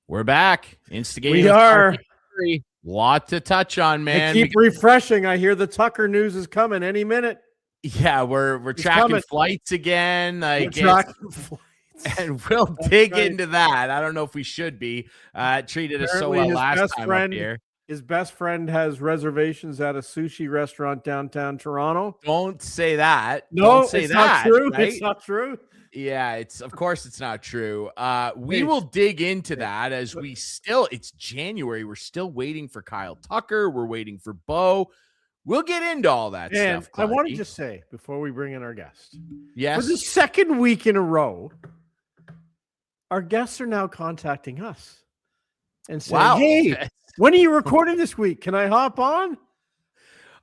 We're back. Instigating. We are. Lot to touch on, man. I keep refreshing. I hear the Tucker news is coming any minute. Yeah, we're tracking flights again. Tracking flights. And we'll dig into that. I don't know if we should be. Treated us so well last time up here. His best friend has reservations at a sushi restaurant downtown Toronto. Don't say that. No, don't say it's that, not true. Right? It's not true. Yeah, of course it's not true. We will dig into that as it's January. We're still waiting for Kyle Tucker. We're waiting for Bo. We'll get into all that stuff. I want to just say before we bring in our guest, yes, for the second week in a row, our guests are now contacting us and saying, "Hey, when are you recording this week? Can I hop on?"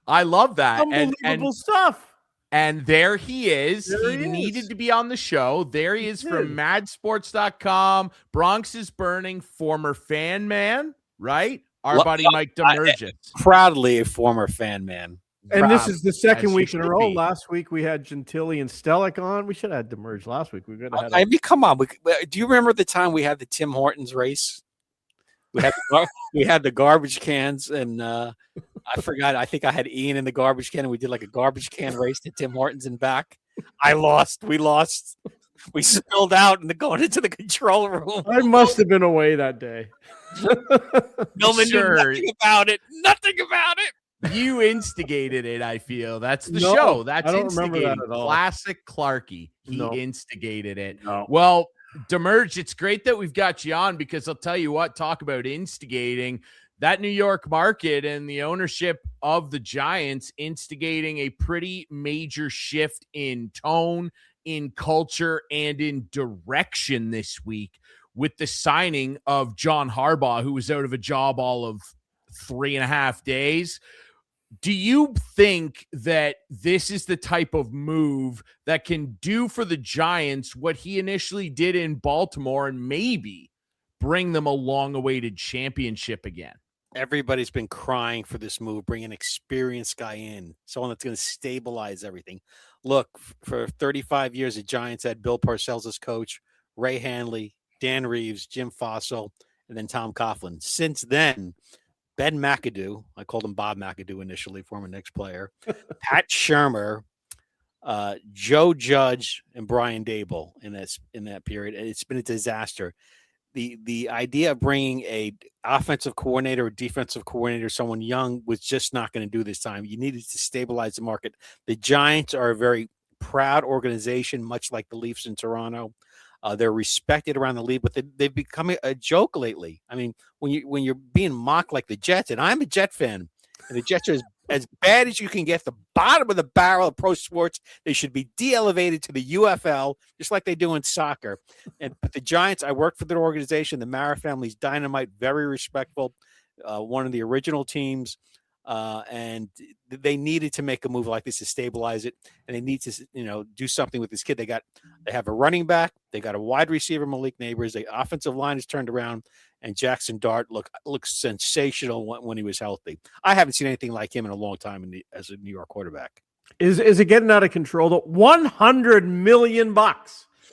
I love that. Unbelievable stuff. And there he is. He needed to be on the show. There he is from madsports.com. Bronx is burning, former fan man, right? Our buddy Mike Damergis. Proudly a former fan man. And this is the second week in a row. Last week we had Gentili and Stellick on. We should have had Damergis last week. I mean, come on. Do you remember the time we had the Tim Hortons race? We had the garbage cans, and I forgot. I think I had Ian in the garbage can, and we did like a garbage can race to Tim Hortons and back. I lost. We lost. We spilled out and going into the control room. I must have been away that day. Millman knew nothing about it. Nothing about it. You instigated it, I feel. That's the show. That's I don't remember that at all. Classic Clarkey. He instigated it. No. Well, Damergis, it's great that we've got you on because I'll tell you what, talk about instigating. That New York market and the ownership of the Giants instigating a pretty major shift in tone, in culture, and in direction this week with the signing of John Harbaugh, who was out of a job all of 3.5 days. Do you think that this is the type of move that can do for the Giants what he initially did in Baltimore and maybe bring them a long-awaited championship again? Everybody's been crying for this move, bring an experienced guy in, someone that's going to stabilize everything. Look, for 35 years, the Giants had Bill Parcells as coach, Ray Handley, Dan Reeves, Jim Fassel, and then Tom Coughlin. Since then, Ben McAdoo, I called him Bob McAdoo initially, former Knicks player, Pat Shermer, Joe Judge, and Brian Dable in that period. And it's been a disaster. The idea of bringing a offensive coordinator or defensive coordinator, someone young, was just not going to do this time. You needed to stabilize the market. The Giants are a very proud organization, much like the Leafs in Toronto. They're respected around the league, but they've become a joke lately. I mean, when you're being mocked like the Jets, and I'm a Jet fan, and the Jets are as bad as you can get, the bottom of the barrel of pro sports, they should be de-elevated to the UFL, just like they do in soccer. But the Giants, I work for their organization. The Mara family's dynamite, very respectful, one of the original teams. And they needed to make a move like this to stabilize it, and they need to, do something with this kid. They have a running back, they got a wide receiver, Malik Neighbors. The offensive line is turned around, and Jackson Dart looks sensational when he was healthy. I haven't seen anything like him in a long time as a New York quarterback. Is it getting out of control? Though $100 million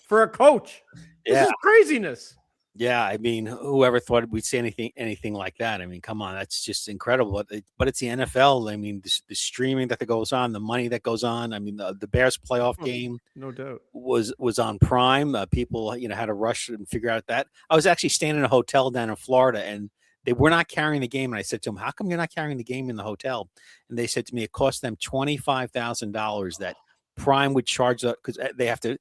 for a coach. This is craziness. Yeah, I mean, whoever thought we'd see anything like that? I mean, come on, that's just incredible. But it's the NFL. I mean, the streaming that goes on, the money that goes on. I mean, the Bears playoff game, no doubt, was on Prime. People, had to rush and figure out that. I was actually staying in a hotel down in Florida, and they were not carrying the game. And I said to them, "How come you're not carrying the game in the hotel?" And they said to me, "It cost them $25,000 that Prime would charge up because they have to."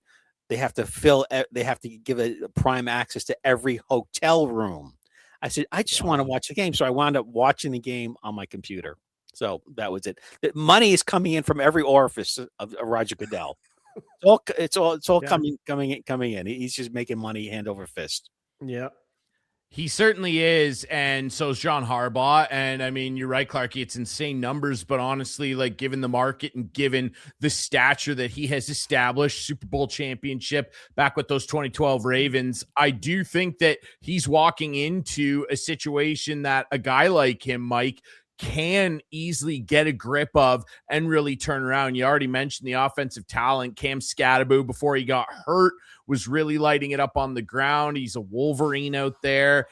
They have to give a Prime access to every hotel room. I said, I just want to watch the game. So I wound up watching the game on my computer. So that was it. The money is coming in from every orifice of Roger Goodell. It's all coming in. He's just making money hand over fist. Yeah. He certainly is, and so is John Harbaugh. And I mean, you're right, Clarkey. It's insane numbers, but honestly, like given the market and given the stature that he has established, Super Bowl championship back with those 2012 Ravens, I do think that he's walking into a situation that a guy like him, Mike, can easily get a grip of and really turn around. You already mentioned the offensive talent. Cam Scatterbo, before he got hurt, was really lighting it up on the ground. He's a Wolverine out there.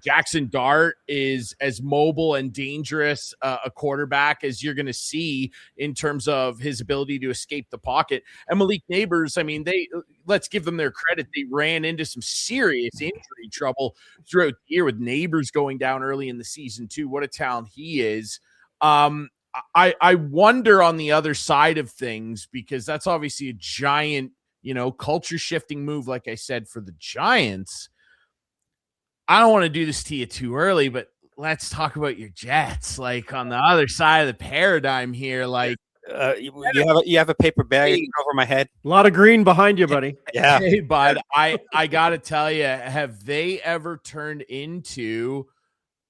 Jackson Dart is as mobile and dangerous a quarterback as you're going to see in terms of his ability to escape the pocket. And Malik Neighbors, I mean, let's give them their credit. They ran into some serious injury trouble throughout the year, with Neighbors going down early in the season too. What a talent he is. I wonder on the other side of things, because that's obviously a giant, culture shifting move, like I said, for the Giants. I don't want to do this to you too early, but let's talk about your Jets. Like, on the other side of the paradigm here, like, you have a paper bag over my head. A lot of green behind you, buddy. Yeah. Hey, bud, I got to tell you, have they ever turned into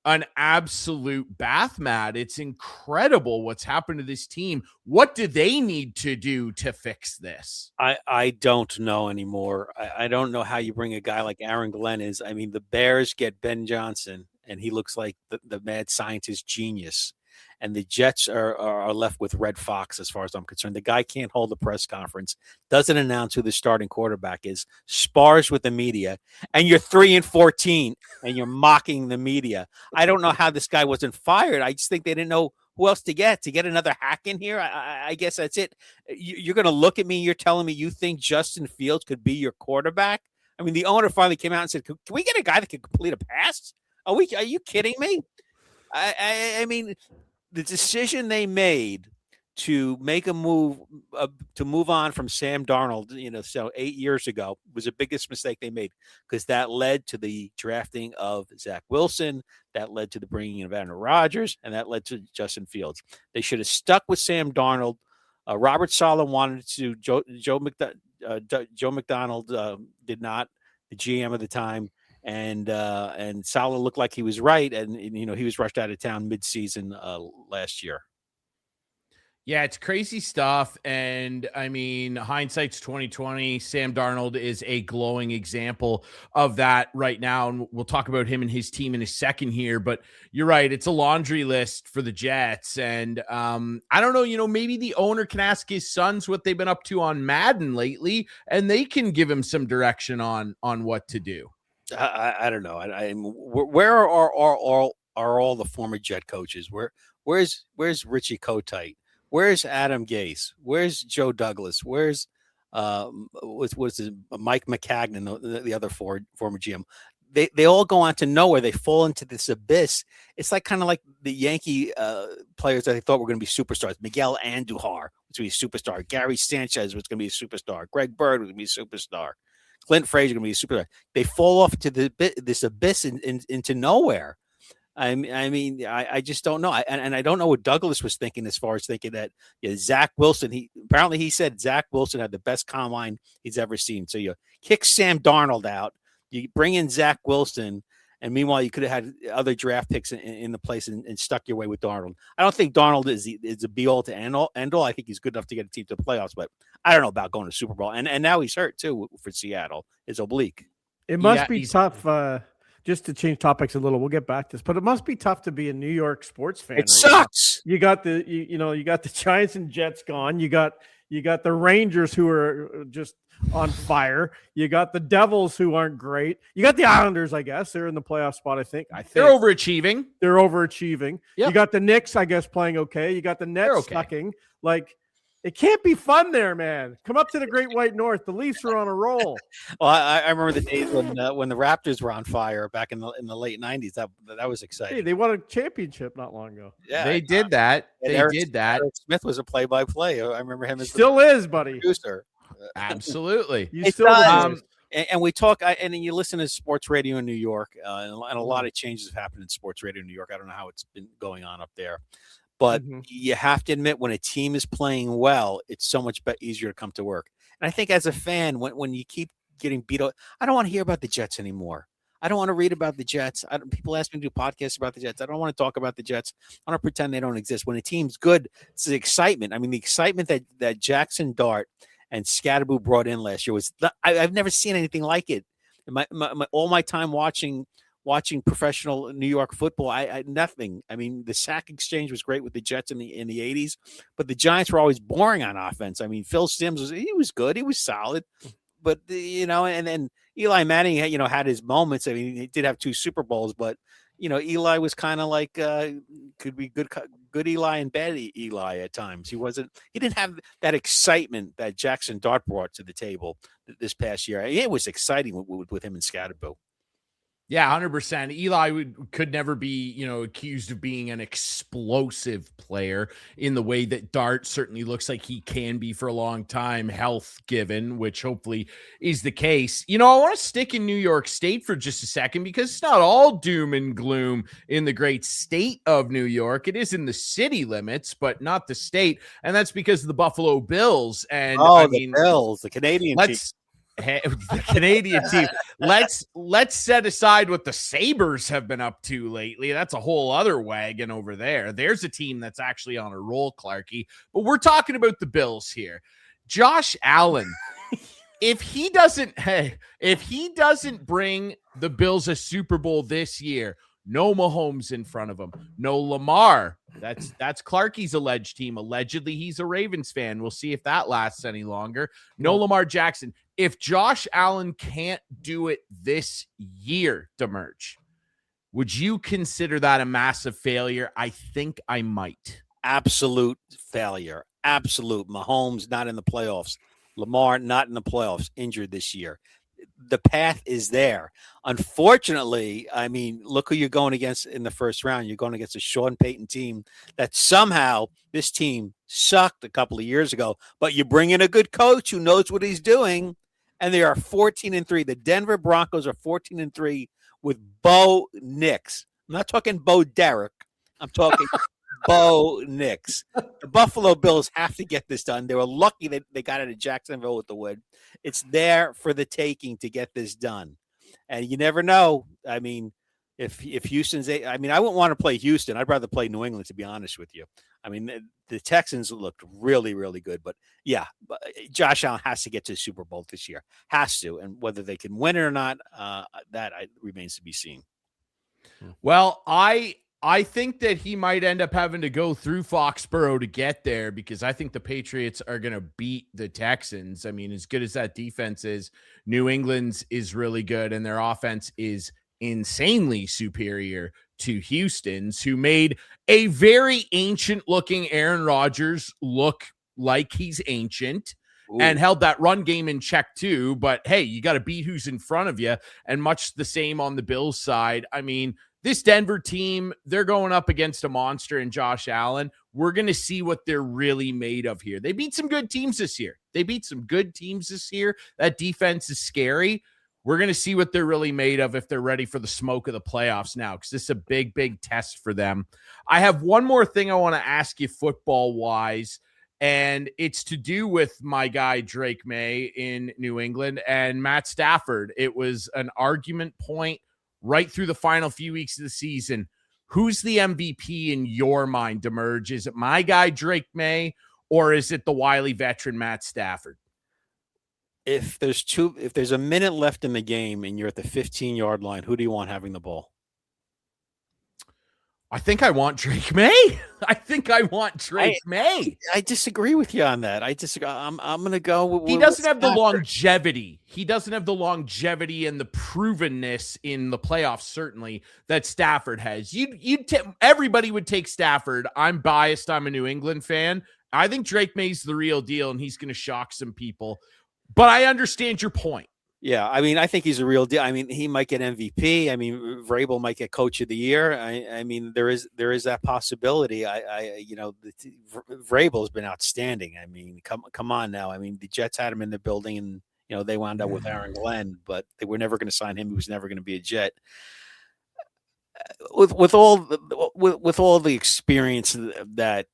an absolute bath mat? It's incredible what's happened to this team. What do they need to do to fix this? I don't know anymore. I don't know how you bring a guy like Aaron Glenn is. I mean, the Bears get Ben Johnson, and he looks like the mad scientist genius. And the Jets are left with Red Fox, as far as I'm concerned. The guy can't hold a press conference, doesn't announce who the starting quarterback is, spars with the media, and you're 3-14, and you're mocking the media. I don't know how this guy wasn't fired. I just think they didn't know who else to get another hack in here. I guess that's it. You're going to look at me. You're telling me you think Justin Fields could be your quarterback? I mean, the owner finally came out and said, "Can we get a guy that can complete a pass? Are you kidding me?" I mean, the decision they made to make a move, to move on from Sam Darnold, so 8 years ago, was the biggest mistake they made, because that led to the drafting of Zach Wilson, that led to the bringing of Aaron Rodgers, and that led to Justin Fields. They should have stuck with Sam Darnold. Robert Saleh wanted to. Joe McDonald did not, the GM of the time. And Saleh looked like he was right, and he was rushed out of town mid-season last year. Yeah, it's crazy stuff. And I mean, hindsight's 2020. Sam Darnold is a glowing example of that right now. And we'll talk about him and his team in a second here. But you're right. It's a laundry list for the Jets. And I don't know, maybe the owner can ask his sons what they've been up to on Madden lately, and they can give him some direction on what to do. I don't know. Where are all the former Jet coaches? Where's Richie Kotite? Where's Adam Gase? Where's Joe Douglas? Where's what's his, Mike McCagnon, the other former GM? They all go on to nowhere. They fall into this abyss. It's like kind of like the Yankee players that they thought were going to be superstars. Miguel Andujar was going to be a superstar. Gary Sanchez was going to be a superstar. Greg Bird was going to be a superstar. Clint Frazier going to be a superstar. They fall off to this abyss into nowhere. I mean, I just don't know. And I don't know what Douglas was thinking, as far as thinking that Zach Wilson, he said Zach Wilson had the best combine he's ever seen. So you kick Sam Darnold out, you bring in Zach Wilson, and meanwhile you could have had other draft picks in the place and stuck your way with Darnold. I don't think Darnold is a be-all to end-all. I think he's good enough to get a team to the playoffs, but I don't know about going to Super Bowl. And now he's hurt too for Seattle. It's oblique. It must be tough. Just to change topics a little, we'll get back to this, but it must be tough to be a New York sports fan. It sucks. You got you got the Giants and Jets gone. You got the Rangers, who are just on fire. You got the Devils, who aren't great. You got the Islanders, I guess. They're in the playoff spot, I think. They're overachieving. Yep. You got the Knicks, I guess, playing okay. You got the Nets sucking. Like, it can't be fun there, man. Come up to the Great White North. The Leafs are on a roll. Well, I remember the days when the Raptors were on fire back in the late 90s. That was exciting. Hey, they won a championship not long ago. Yeah, they did that. Eric Smith was a play-by-play. I remember him as still is, buddy. Producer. Absolutely. You still is. And we talk, and you listen to sports radio in New York, and a lot of changes have happened in sports radio in New York. I don't know how it's been going on up there. But you have to admit, when a team is playing well, it's so much easier to come to work. And I think as a fan, when you keep getting beat up, I don't want to hear about the Jets anymore. I don't want to read about the Jets. People ask me to do podcasts about the Jets. I don't want to talk about the Jets. I want to pretend they don't exist. When a team's good, it's the excitement. I mean, the excitement that Jackson Dart and Scatterboo brought in last year was I've never seen anything like it. All my time watching professional New York football, I nothing. I mean, the sack exchange was great with the Jets in the 80s, but the Giants were always boring on offense. I mean, Phil Simms was good. He was solid. but and then Eli Manning, had his moments. I mean, he did have 2 Super Bowls, but Eli was kind of like could be good Eli and bad Eli at times. He didn't have that excitement that Jackson Dart brought to the table this past year. It was exciting with him and Scatterbo. Yeah, 100%. Eli could never be, accused of being an explosive player in the way that Dart certainly looks like he can be for a long time, health given, which hopefully is the case. I want to stick in New York State for just a second because it's not all doom and gloom in the great state of New York. It is in the city limits, but not the state. And that's because of the Buffalo Bills. And the Bills, the Canadian team. The Canadian team. Let's set aside what the Sabres have been up to lately. That's a whole other wagon over there. There's a team that's actually on a roll, Clarkey. But we're talking about the Bills here. Josh Allen, if he doesn't bring the Bills a Super Bowl this year, no Mahomes in front of him, no Lamar. That's Clarkey's alleged team. Allegedly, he's a Ravens fan. We'll see if that lasts any longer. No Lamar Jackson. If Josh Allen can't do it this year, Damerge, would you consider that a massive failure? I think I might. Absolute failure. Absolute. Mahomes not in the playoffs. Lamar not in the playoffs. Injured this year. The path is there. Unfortunately, I mean, look who you're going against in the first round. You're going against a Sean Payton team that somehow this team sucked a couple of years ago, but you bring in a good coach who knows what he's doing, and they are 14-3. The Denver Broncos are 14-3 with Bo Nix. I'm not talking Bo Derek. I'm talking Bo Nix. The Buffalo Bills have to get this done. They were lucky that they got it at Jacksonville with the win. It's there for the taking to get this done. And you never know. I mean, if Houston's I wouldn't want to play Houston. I'd rather play New England, to be honest with you. I mean, the Texans looked really, really good. But, yeah, Josh Allen has to get to the Super Bowl this year. Has to. And whether they can win it or not, that remains to be seen. Well, I think that he might end up having to go through Foxborough to get there because I think the Patriots are going to beat the Texans. I mean, as good as that defense is, New England's is really good, and their offense is insanely superior to Houston's, who made a very ancient-looking Aaron Rodgers look like he's ancient. Ooh. And held that run game in check too. But, hey, you got to beat who's in front of you, and much the same on the Bills side. I mean, this Denver team, they're going up against a monster in Josh Allen. We're going to see what they're really made of here. They beat some good teams this year. That defense is scary. We're going to see what they're really made of if they're ready for the smoke of the playoffs now, because this is a big, big test for them. I have one more thing I want to ask you football-wise, and it's to do with my guy Drake May in New England and Matt Stafford. It was an argument point right through the final few weeks of the season. Who's the MVP in your mind, Damerge? Is it my guy, Drake May, or is it the wily veteran, Matt Stafford? If there's a minute left in the game and you're at the 15-yard line, who do you want having the ball? I think I want Drake May. May. I disagree with you on that. I'm going to go. He doesn't have the longevity. He doesn't have the longevity and the provenness in the playoffs, certainly, that Stafford has. Everybody would take Stafford. I'm biased. I'm a New England fan. I think Drake May's the real deal, and he's going to shock some people. But I understand your point. Yeah, I mean, I think he's a real deal. I mean, he might get MVP. I mean, Vrabel might get Coach of the Year. I mean, there is that possibility. Vrabel's been outstanding. I mean, come on now. I mean, the Jets had him in the building, and they wound up with Aaron Glenn, but they were never going to sign him. He was never going to be a Jet. With all the experience that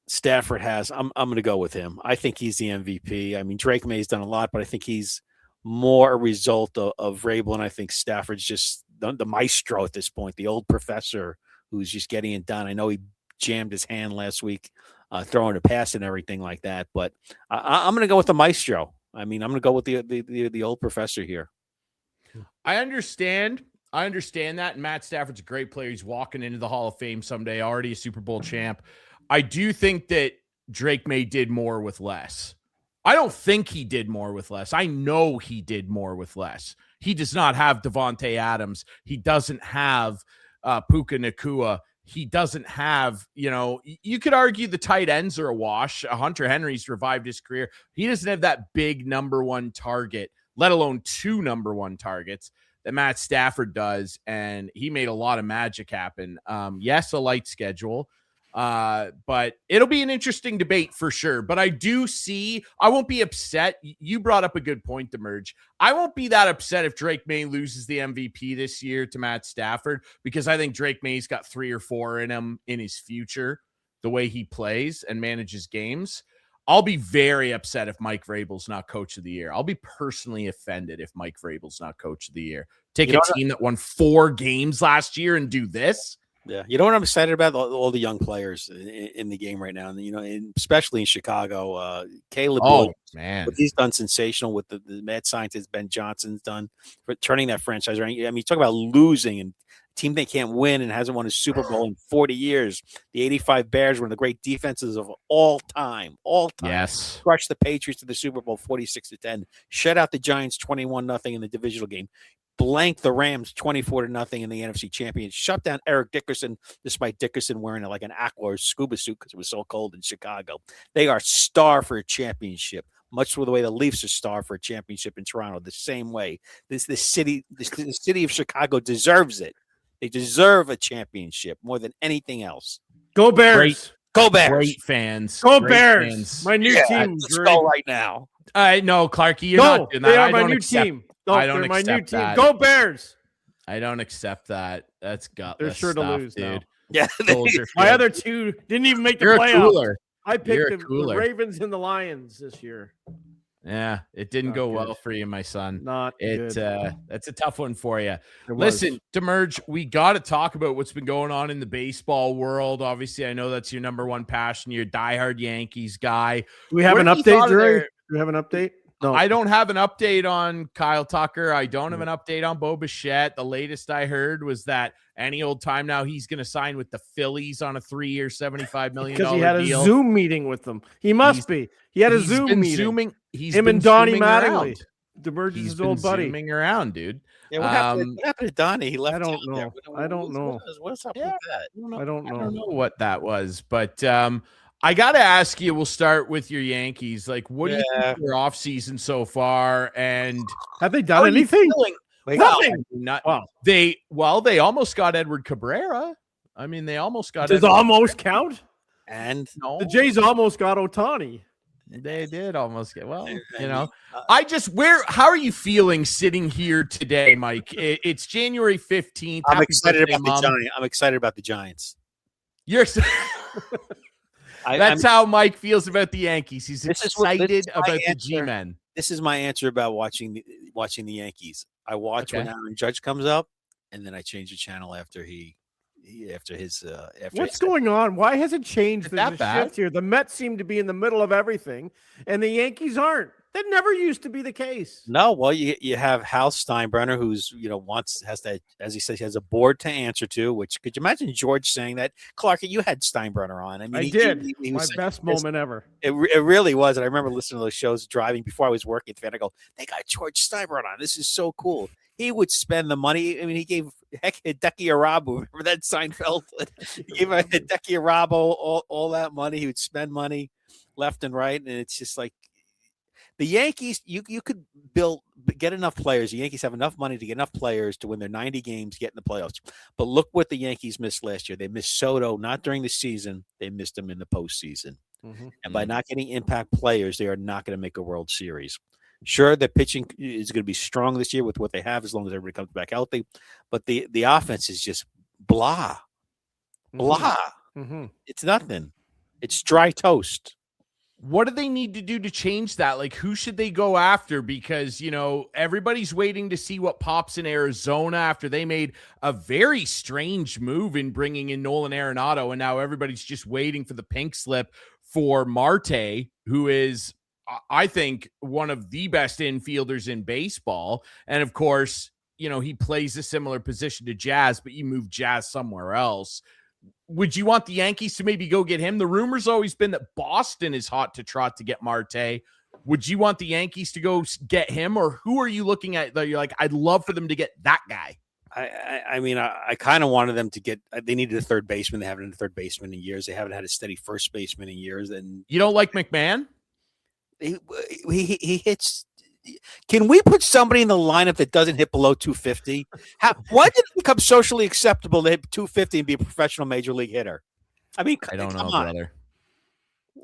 Stafford has, I'm going to go with him. I think he's the MVP. I mean, Drake May's done a lot, but I think he's more a result of Vrabel, and I think Stafford's just the maestro at this point, the old professor who's just getting it done. I know he jammed his hand last week throwing a pass and everything like that, but I'm going to go with the maestro. I mean, I'm going to go with the old professor here. I understand that, and Matt Stafford's a great player. He's walking into the Hall of Fame someday, already a Super Bowl champ. I do think that Drake May did more with less. I don't think he did more with less. I know he did more with less. He does not have Devontae Adams. He doesn't have Puka Nacua. He doesn't have, you could argue the tight ends are a wash. Hunter Henry's revived his career. He doesn't have that big number one target, let alone 2 number one targets that Matt Stafford does. And he made a lot of magic happen. Yes, a light schedule. But it'll be an interesting debate for sure. But I won't be upset. You brought up a good point, Damergis. I won't be that upset if Drake May loses the MVP this year to Matt Stafford, because I think Drake May's got 3 or 4 in him in his future, the way he plays and manages games. I'll be very upset if Mike Vrabel's not coach of the year. I'll be personally offended if Mike Vrabel's not coach of the year. Take a team that won 4 games last year and do this. Yeah, you know what I'm excited about? All the young players in the game right now, and especially in Chicago. Caleb, man, what he's done sensational with the mad scientist Ben Johnson's done for turning that franchise around. I mean, you talk about losing and a team that can't win and hasn't won a Super Bowl in 40 years. The '85 Bears, one of the great defenses of all time. Yes, crushed the Patriots to the Super Bowl 46-10. Shut out the Giants 21-0 in the divisional game. Blanked the Rams 24-0 in the NFC Championship. Shut down Eric Dickerson, despite Dickerson wearing like an aqua or scuba suit because it was so cold in Chicago. They are star for a championship, much the way the Leafs are star for a championship in Toronto. The same way, the city of Chicago deserves it. They deserve a championship more than anything else. Go Bears! Go Bears! Great fans. Go Great Bears! Fans. My new team. Let's go right now. No, Clarkey, you're not doing that. They are my new team. No, I don't they're my new accept team. that. Go Bears! I don't accept that. That's gutless. They're sure stuff, to lose dude. now. Yeah, My other 2 didn't even make the You're a playoffs. cooler. I You're picked a the cooler. Ravens and the Lions this year. Yeah, it didn't Not go good. well for you, my son. Not good. That's a tough one for you. It Listen, was. Damergis, we got to talk about what's been going on in the baseball world. Obviously, I know that's your number one passion. You're a diehard Yankees guy. Do we have What an have you update, thought of Jerry? their- Do we have an update? No. I don't have an update on Kyle Tucker. I don't have an update on Bo Bichette. The latest I heard was that any old time now he's going to sign with the Phillies on a 3-year, $75 million deal. Because he had a Zoom meeting with them. He must be. He had a Zoom meeting. Him and Donnie Mattingly, Damergis' old buddy. Zooming around, dude. Yeah, what happened to Donnie? He left. I don't know. I don't know. What's up with that? I don't know. I don't know what that was, but I got to ask you, we'll start with your Yankees. Like, what do you think of their offseason so far? And have they done anything? Nothing. They almost got Edward Cabrera. I mean, they almost got Does almost count? And no. The Jays almost got Ohtani. They did almost get, how are you feeling sitting here today, Mike? It's January 15th. I'm excited about the Giants. I'm excited about the Giants. You're That's how Mike feels about the Yankees. He's excited about the G-men. This is my answer about watching the Yankees. I watch when Aaron Judge comes up, and then I change the channel after What's going on? Why has it changed? There's a shift here. The Mets seem to be in the middle of everything, and the Yankees aren't. That never used to be the case. No, well, you have Hal Steinbrenner, who's has to, as he says, he has a board to answer to. Which could you imagine George saying that? Clarkey, you had Steinbrenner on. I mean, I did. He was my best moment ever. It really was, and I remember listening to those shows driving before I was working. And I go, they got George Steinbrenner on. This is so cool. He would spend the money. I mean, he gave Hideki Arabu. Remember that Seinfeld? He gave Hideki Arabu all that money. He would spend money left and right, and it's just like. The Yankees, you could get enough players. The Yankees have enough money to get enough players to win their 90 games, get in the playoffs. But look what the Yankees missed last year. They missed Soto, not during the season. They missed him in the postseason. Mm-hmm. And by not getting impact players, they are not going to make a World Series. Sure, the pitching is going to be strong this year with what they have as long as everybody comes back healthy. But the offense is just blah. Blah. Mm-hmm. It's nothing. It's dry toast. What do they need to do to change that? Like, who should they go after? Because, everybody's waiting to see what pops in Arizona after they made a very strange move in bringing in Nolan Arenado. And now everybody's just waiting for the pink slip for Marte, who is, I think, one of the best infielders in baseball. And of course, he plays a similar position to Jazz, but you move Jazz somewhere else. Would you want the Yankees to maybe go get him? The rumor's always been that Boston is hot to trot to get Marte. Would you want the Yankees to go get him, or who are you looking at that you're like, I'd love for them to get that guy? I mean, I kind of wanted them to get. They needed a third baseman. They haven't had a third baseman in years. They haven't had a steady first baseman in years. And you don't like McMahon? He hits. Can we put somebody in the lineup that doesn't hit below 250? Why did it become socially acceptable to hit 250 and be a professional major league hitter? I mean, I don't know, brother.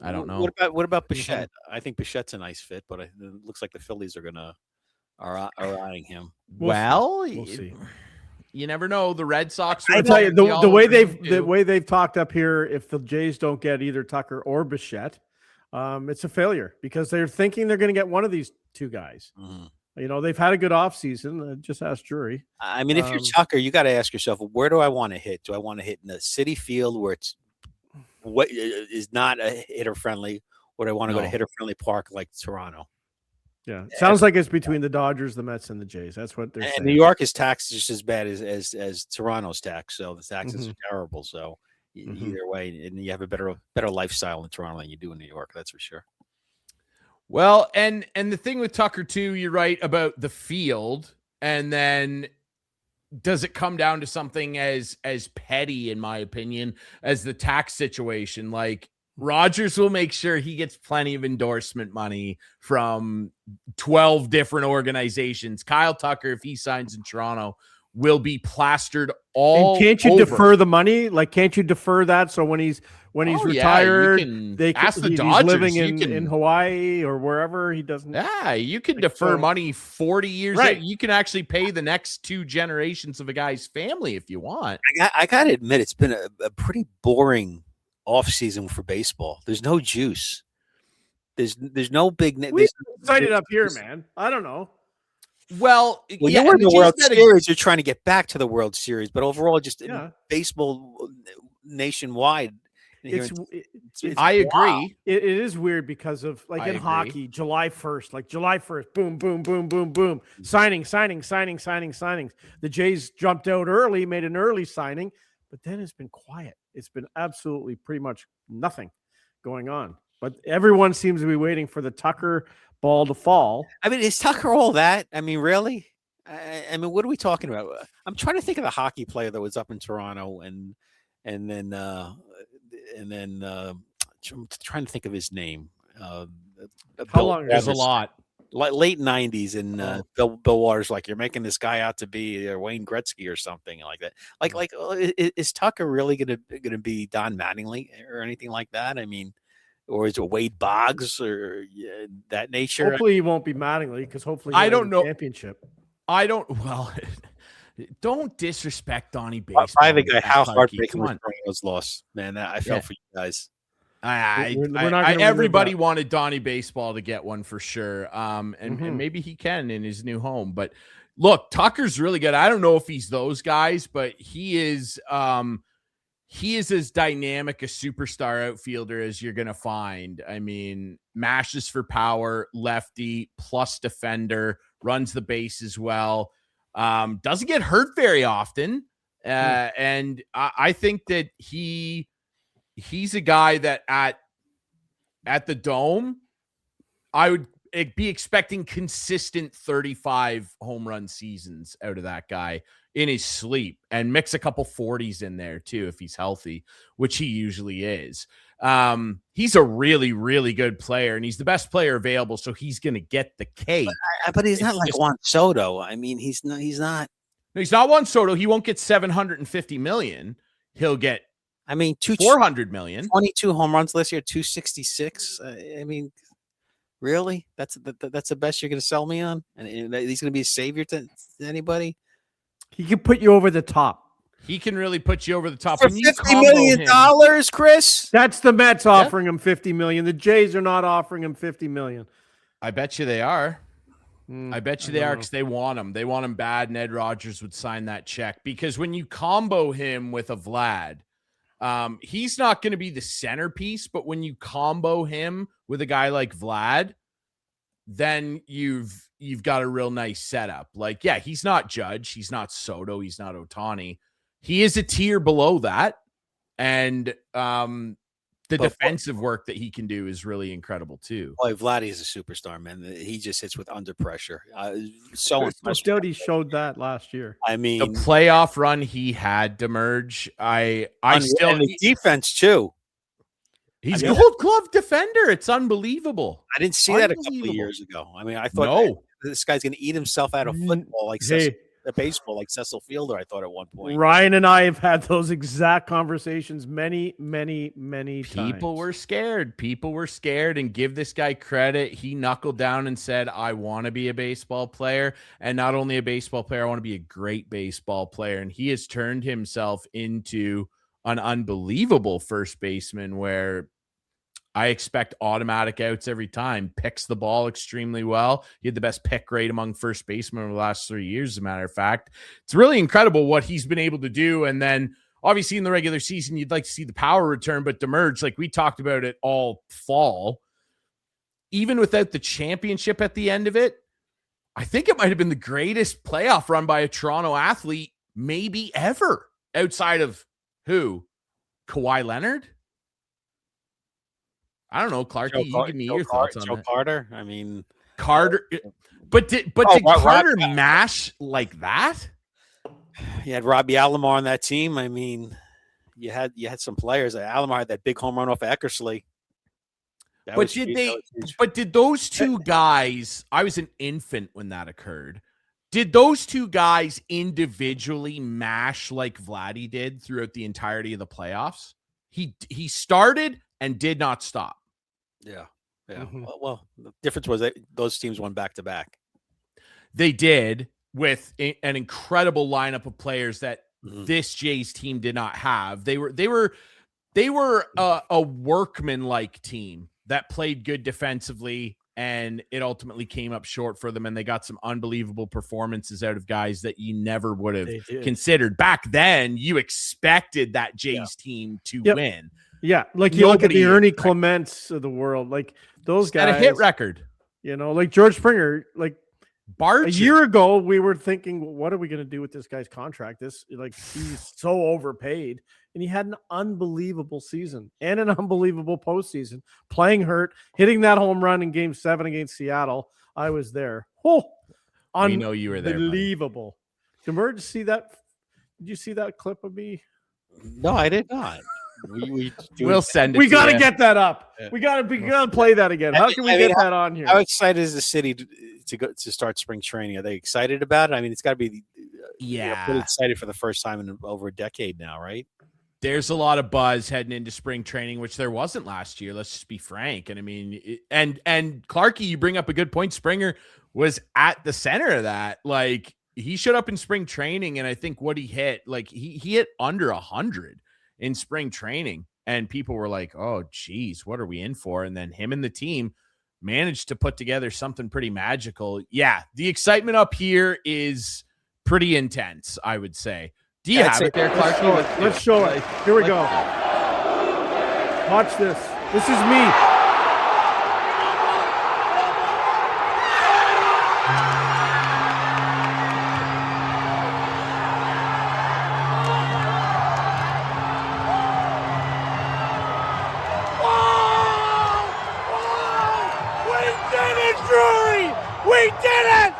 I don't know. What about Bichette? I think Bichette's a nice fit, but it looks like the Phillies are eyeing him. We'll see. You never know. The Red Sox. I tell you, the way they've talked up here, if the Jays don't get either Tucker or Bichette, it's a failure because they're thinking they're going to get one of these two guys. You know, they've had a good offseason. Just ask Drury. I mean, if you're Tucker, you got to ask yourself, where do I want to hit? Do I want to hit in the city field where it's what is not a hitter friendly, or do I want to go to hitter friendly park like Toronto? Yeah, sounds like it's between the Dodgers, the Mets, and the Jays. That's what they're saying. New York is taxed just as bad as Toronto's tax, so the taxes are terrible. So either way, and you have a better lifestyle in Toronto than you do in New York. That's for sure. Well, and the thing with Tucker too, you're right about the field, and then does it come down to something as petty, in my opinion, as the tax situation? Like, Rodgers will make sure he gets plenty of endorsement money from 12 different organizations. Kyle Tucker, if he signs in Toronto, will be plastered all over. Can't you defer the money? Like, can't you defer that? So when he's retired, they can ask the Dodgers. He's living in Hawaii or wherever he doesn't. Yeah, you can defer money 40 years. Right. You can actually pay the next 2 generations of a guy's family if you want. I got to admit, it's been a pretty boring off-season for baseball. There's no juice. There's no big. We excited up here, man. I don't know. Well, you were in the World Series. You're trying to get back to the World Series, but overall, just baseball nationwide. I agree. It is weird because of in hockey, July 1st, boom, boom, boom, boom, boom, signings. The Jays jumped out early, made an early signing, but then it's been quiet. It's been absolutely pretty much nothing going on. But everyone seems to be waiting for the Tucker ball to fall. I mean, is Tucker all that? I mean, really? I mean, what are we talking about? I'm trying to think of the hockey player that was up in Toronto, and then I'm trying to think of his name. How long? There's a lot. Late 90s, and Bill Waters, like, you're making this guy out to be Wayne Gretzky or something like that. Like, is Tucker really gonna be Don Mattingly or anything like that? I mean, or is it Wade Boggs or that nature? Hopefully he won't be Mattingly, because hopefully I don't know. Championship. Don't disrespect Donnie Baseball. I think how heartbreaking was lost, man. I felt for you guys. Everybody wanted Donnie Baseball to get one for sure. And maybe he can in his new home. But look, Tucker's really good. I don't know if he's those guys, but he is as dynamic a superstar outfielder as you're going to find. I mean, mashes for power, lefty, plus defender, runs the base as well. Doesn't get hurt very often. And I think that he's a guy that at the Dome, I would be expecting consistent 35 home run seasons out of that guy in his sleep, and mix a couple 40s in there too if he's healthy, which he usually is. He's a really, really good player, and he's the best player available, so he's going to get the cake. But he's not like Juan Soto. I mean, he's not. No, he's not Juan Soto. He won't get $750 million. He'll get, I mean, $400 million. 22 home runs this year, 266. I mean, really? That's the best you're going to sell me on? And he's going to be a savior to anybody? He can put you over the top. He can really put you over the top. For $50 million, Chris? That's the Mets offering him $50 million. The Jays are not offering him $50 million. I bet you they are. I bet you they are, because they want him. They want him bad, and Ed Rodgers would sign that check. Because when you combo him with a Vlad, he's not going to be the centerpiece, but when you combo him with a guy like Vlad, then you've got a real nice setup. Like, yeah, he's not Judge. He's not Soto. He's not Ohtani. He is a tier below that. And the defensive work that he can do is really incredible too. Boy, Vladdy is a superstar, man. He just hits with under pressure. So I doubt he showed that last year. I mean, The playoff run he had, Damerge, I still and the defense too. He's Gold Glove defender. It's unbelievable. I didn't see that a couple of years ago. I mean, I thought this guy's going to eat himself out of football like baseball, like Cecil Fielder. I thought at one point. Ryan and I have had those exact conversations many times. People were scared. And give this guy credit. He knuckled down and said, "I want to be a baseball player, and not only a baseball player, I want to be a great baseball player." And he has turned himself into an unbelievable first baseman where I expect automatic outs every time, picks the ball extremely well. He had the best pick rate among first basemen over the last 3 years, as a matter of fact. It's really incredible what he's been able to do. And then obviously in the regular season, you'd like to see the power return, but Damerge, like we talked about it all fall, even without the championship at the end of it, I think it might have been the greatest playoff run by a Toronto athlete maybe ever, outside of who? Kawhi Leonard? I don't know, Clarkey. You give me your thoughts on that. Carter. I mean, Carter. But did Carter mash like that? You had Robbie Alomar on that team. I mean, you had some players. Alomar had that big home run off of Eckersley. But did those two guys? I was an infant when that occurred. Did those two guys individually mash like Vladdy did throughout the entirety of the playoffs? He started and did not stop. Yeah. Mm-hmm. Well, the difference was that those teams won back-to-back. They did, with an incredible lineup of players that this Jays team did not have. They were a workman-like team that played good defensively, and it ultimately came up short for them, and they got some unbelievable performances out of guys that you never would have considered. Back then, you expected that Jays team to win. Yeah, like you look at the Ernie Clements of the world, like those guys had a hit record. You know, like George Springer, like Barge. A year ago, we were thinking, what are we going to do with this guy's contract? He's so overpaid. And he had an unbelievable season and an unbelievable postseason, playing hurt, hitting that home run in Game 7 against Seattle. I was there. We know you were there. Unbelievable. Did you see that clip of me? No, I did not. We'll send it. We got to get that up. Yeah. We got to play that again. How can we get that on here? How excited is the city to start spring training? Are they excited about it? I mean, it's got to be pretty excited for the first time in over a decade now, right? There's a lot of buzz heading into spring training, which there wasn't last year. Let's just be frank. And I mean, and Clarkey, you bring up a good point. Springer was at the center of that. Like, he showed up in spring training, and I think what he hit, like he hit under 100 in spring training, and people were like, "Oh, geez, what are we in for?" And then him and the team managed to put together something pretty magical. Yeah, the excitement up here is pretty intense, I would say. Do you have it there, Clark? Let's show it. Here we go. Watch this. This is me. We did it!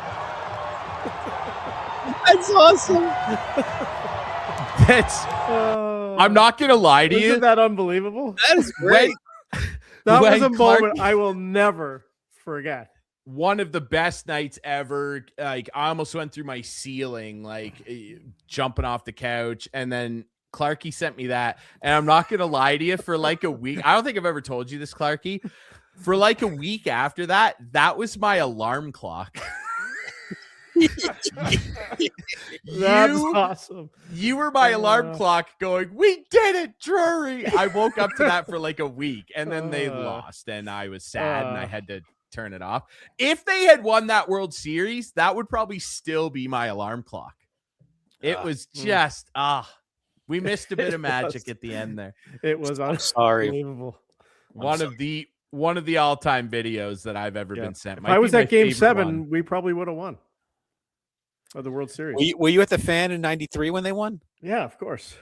That's awesome. I'm not going to lie to you. Isn't that unbelievable? That is great. That was a moment I will never forget. One of the best nights ever. Like, I almost went through my ceiling, like jumping off the couch. And then Clarkey sent me that. And I'm not going to lie to you, for like a week. I don't think I've ever told you this, Clarkey. For like a week after that, that was my alarm clock. That's awesome. You were my alarm clock going, "We did it, Drury." I woke up to that for like a week, and then they lost, and I was sad, and I had to turn it off. If they had won that World Series, that would probably still be my alarm clock. It was just, we missed a bit of magic at the end there. It was unbelievable. One of the all-time videos that I've ever been sent. If I was at Game 7, we probably would have won. Of the World Series. Were you at the Fan in '93 when they won? Yeah, of course.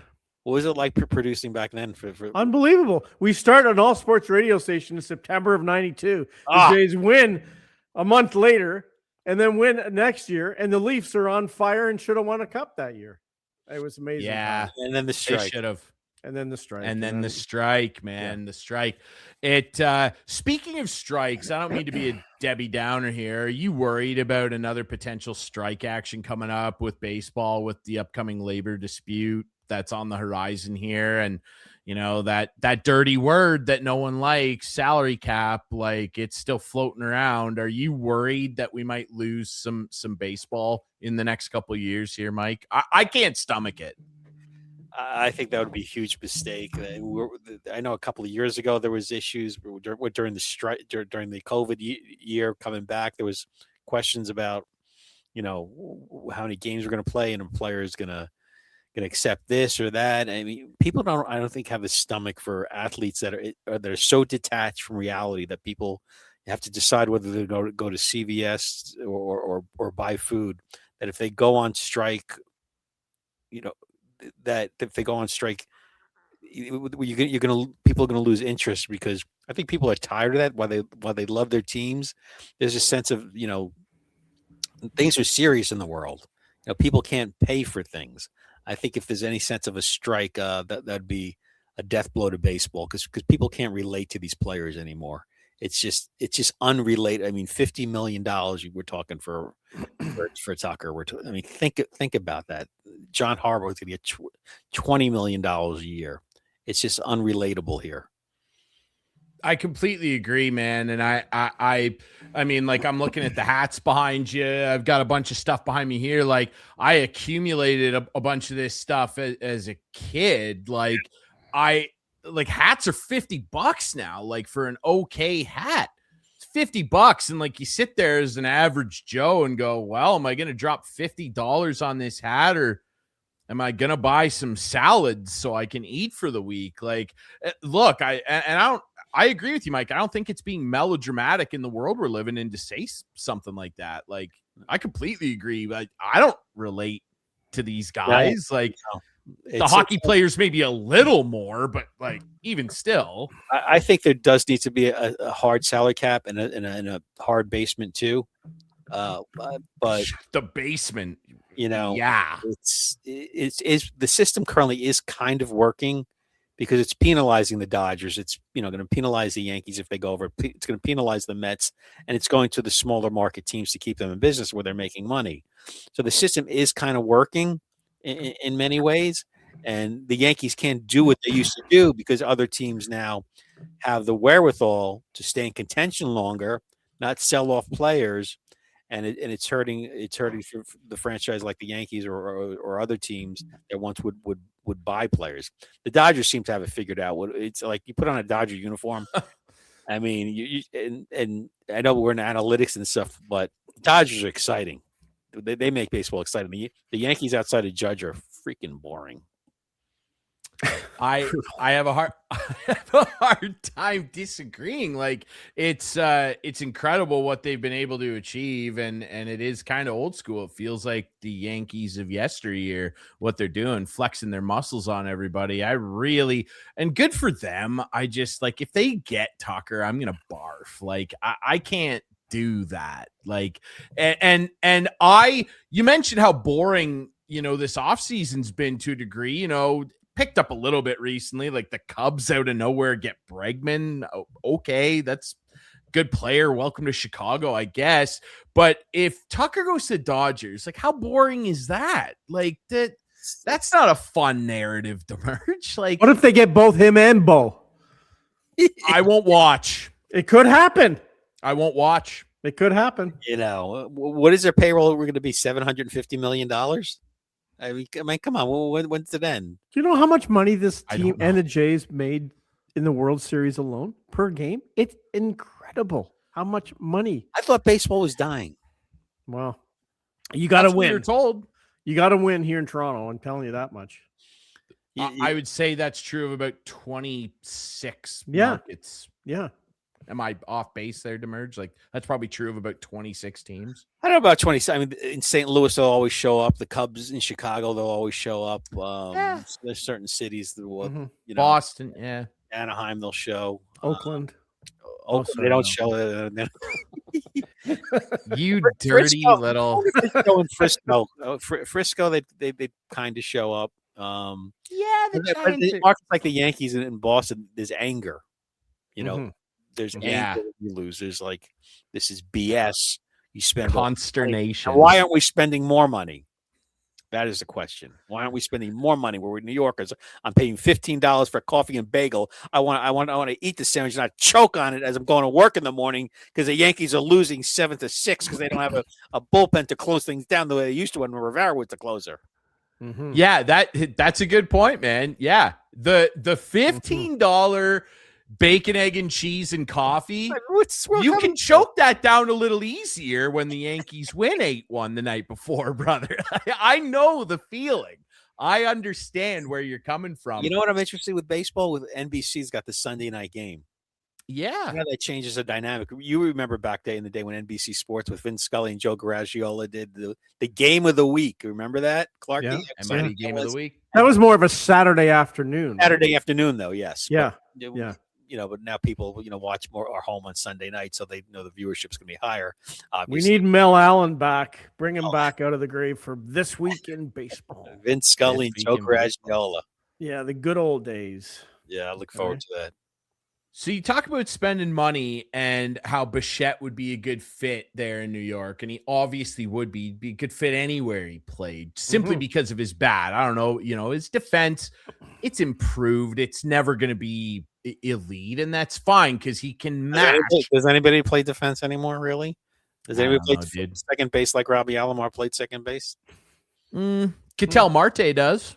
What was it like producing back then? For Unbelievable. We started an all sports radio station in September of '92. The Jays win a month later and then win next year. And the Leafs are on fire and should have won a cup that year. It was amazing. Yeah. And then the strike. They should have. And then the strike. And then the strike, man. Yeah. The strike. Speaking of strikes, I don't mean to be a Debbie Downer here. Are you worried about another potential strike action coming up with baseball with the upcoming labor dispute that's on the horizon here? And, you know, that dirty word that no one likes, salary cap, like it's still floating around. Are you worried that we might lose some baseball in the next couple of years here, Mike? I can't stomach it. I think that would be a huge mistake. I know a couple of years ago there was issues during the strike, during the COVID year coming back. There was questions about, you know, how many games we're going to play and a player is going to accept this or that. I mean, people I don't think have the stomach for athletes that are so detached from reality that people have to decide whether they go to CVS or buy food. That if they go on strike, you know, that if they go on strike, people are going to lose interest, because I think people are tired of that. While they love their teams, there's a sense of, you know, things are serious in the world. You know, people can't pay for things. I think if there's any sense of a strike, that'd be a death blow to baseball, because people can't relate to these players anymore. It's just unrelated. I mean, $50 million we're talking for Tucker. I mean, think about that. John Harbaugh is going to get $20 million a year. It's just unrelatable here. I completely agree, man. And I mean, like, I'm looking at the hats behind you. I've got a bunch of stuff behind me here. Like, I accumulated a bunch of this stuff as a kid. Like, hats are $50 now, like for an okay hat. It's $50. And like, you sit there as an average Joe and go, well, am I going to drop $50 on this hat, or am I going to buy some salads so I can eat for the week? Like, look, I agree with you, Mike. I don't think it's being melodramatic in the world we're living in to say something like that. Like, I completely agree. Like, I don't relate to these guys. Like, the hockey players maybe a little more, but like, even still, I think there does need to be a hard salary cap and a hard basement too. But the basement, you know, yeah, it's the system currently is kind of working, because it's penalizing the Dodgers. It's, you know, going to penalize the Yankees if they go over. It's going to penalize the Mets, and it's going to the smaller market teams to keep them in business where they're making money. So the system is kind of working in many ways, and the Yankees can't do what they used to do because other teams now have the wherewithal to stay in contention longer, not sell off players, and it's hurting for the franchise like the Yankees or other teams that once would buy players. The Dodgers seem to have it figured out. It's like you put on a Dodger uniform. I mean, and I know we're in analytics and stuff, but Dodgers are exciting. They make baseball exciting. The Yankees outside of Judge are freaking boring. I have a hard time disagreeing. Like, it's incredible what they've been able to achieve, and it is kind of old school. It feels like the Yankees of yesteryear, what they're doing, flexing their muscles on everybody. And good for them. I just, like, if they get Tucker, I'm gonna barf. Like, I can't do that. Like, and you mentioned how boring, you know, this offseason's been to a degree. You know, picked up a little bit recently, like the Cubs out of nowhere get Bregman. Okay, that's good player. Welcome to Chicago, I guess. But if Tucker goes to Dodgers, like, how boring is that? Like, that's not a fun narrative to merge. Like, what if they get both him and Bo? I won't watch. It could happen. I won't watch. It could happen. You know, what is their payroll? We're going to be $750 million. I mean, come on. When's it end? Do you know how much money this team and the Jays made in the World Series alone per game? It's incredible how much money. I thought baseball was dying. Well, you got to win. You're told. You got to win here in Toronto. I'm telling you that much. I would say that's true of about 26 Yeah. markets. Yeah. Am I off base there, Demerge? Like that's probably true of about 26 teams. I don't know about 20. I mean, in St. Louis, they'll always show up. The Cubs in Chicago, they'll always show up. There's certain cities that will, Boston, yeah. Anaheim, they'll show. Oakland. Oakland, they don't show it. You dirty Frisco, little. Frisco, they kind of show up. The Giants are... markets like the Yankees in Boston, there's anger. There's anger when you lose. There's like, this is BS. You spend consternation. Why aren't we spending more money? That is the question. Why aren't we spending more money? We're New Yorkers. I'm paying $15 for coffee and bagel. I want to eat the sandwich, not choke on it as I'm going to work in the morning because the Yankees are losing 7-6 because they don't have a bullpen to close things down the way they used to when Rivera was the closer. Mm-hmm. Yeah, that's a good point, man. Yeah, the $15 bacon, egg, and cheese and coffee. You can choke that down a little easier when the Yankees win 8-1 the night before, brother. I know the feeling. I understand where you're coming from. You know what I'm interested with baseball? With NBC's got the Sunday night game. Yeah. That changes the dynamic. You remember back in the day when NBC Sports with Vince Scully and Joe Garagiola did the game of the week. Remember that, Clarkey? Yeah. MLB game of the week. That was more of a Saturday afternoon. Saturday afternoon, though, yes. Yeah. But, but now people, watch more are home on Sunday night, so they know the viewership's going to be higher. Obviously. We need Mel Allen back. Bring him back out of the grave for This Week in Baseball. Vince Scully and Joe Garagiola. Yeah, the good old days. Yeah, I look forward to that. So you talk about spending money and how Bichette would be a good fit there in New York, and he obviously would be a good fit anywhere he played simply because of his bat. I don't know, his defense, it's improved. It's never going to be elite, and that's fine because he can match. Does anybody play defense anymore, really? Does anybody play second base like Robbie Alomar played second base? Ketel Marte does.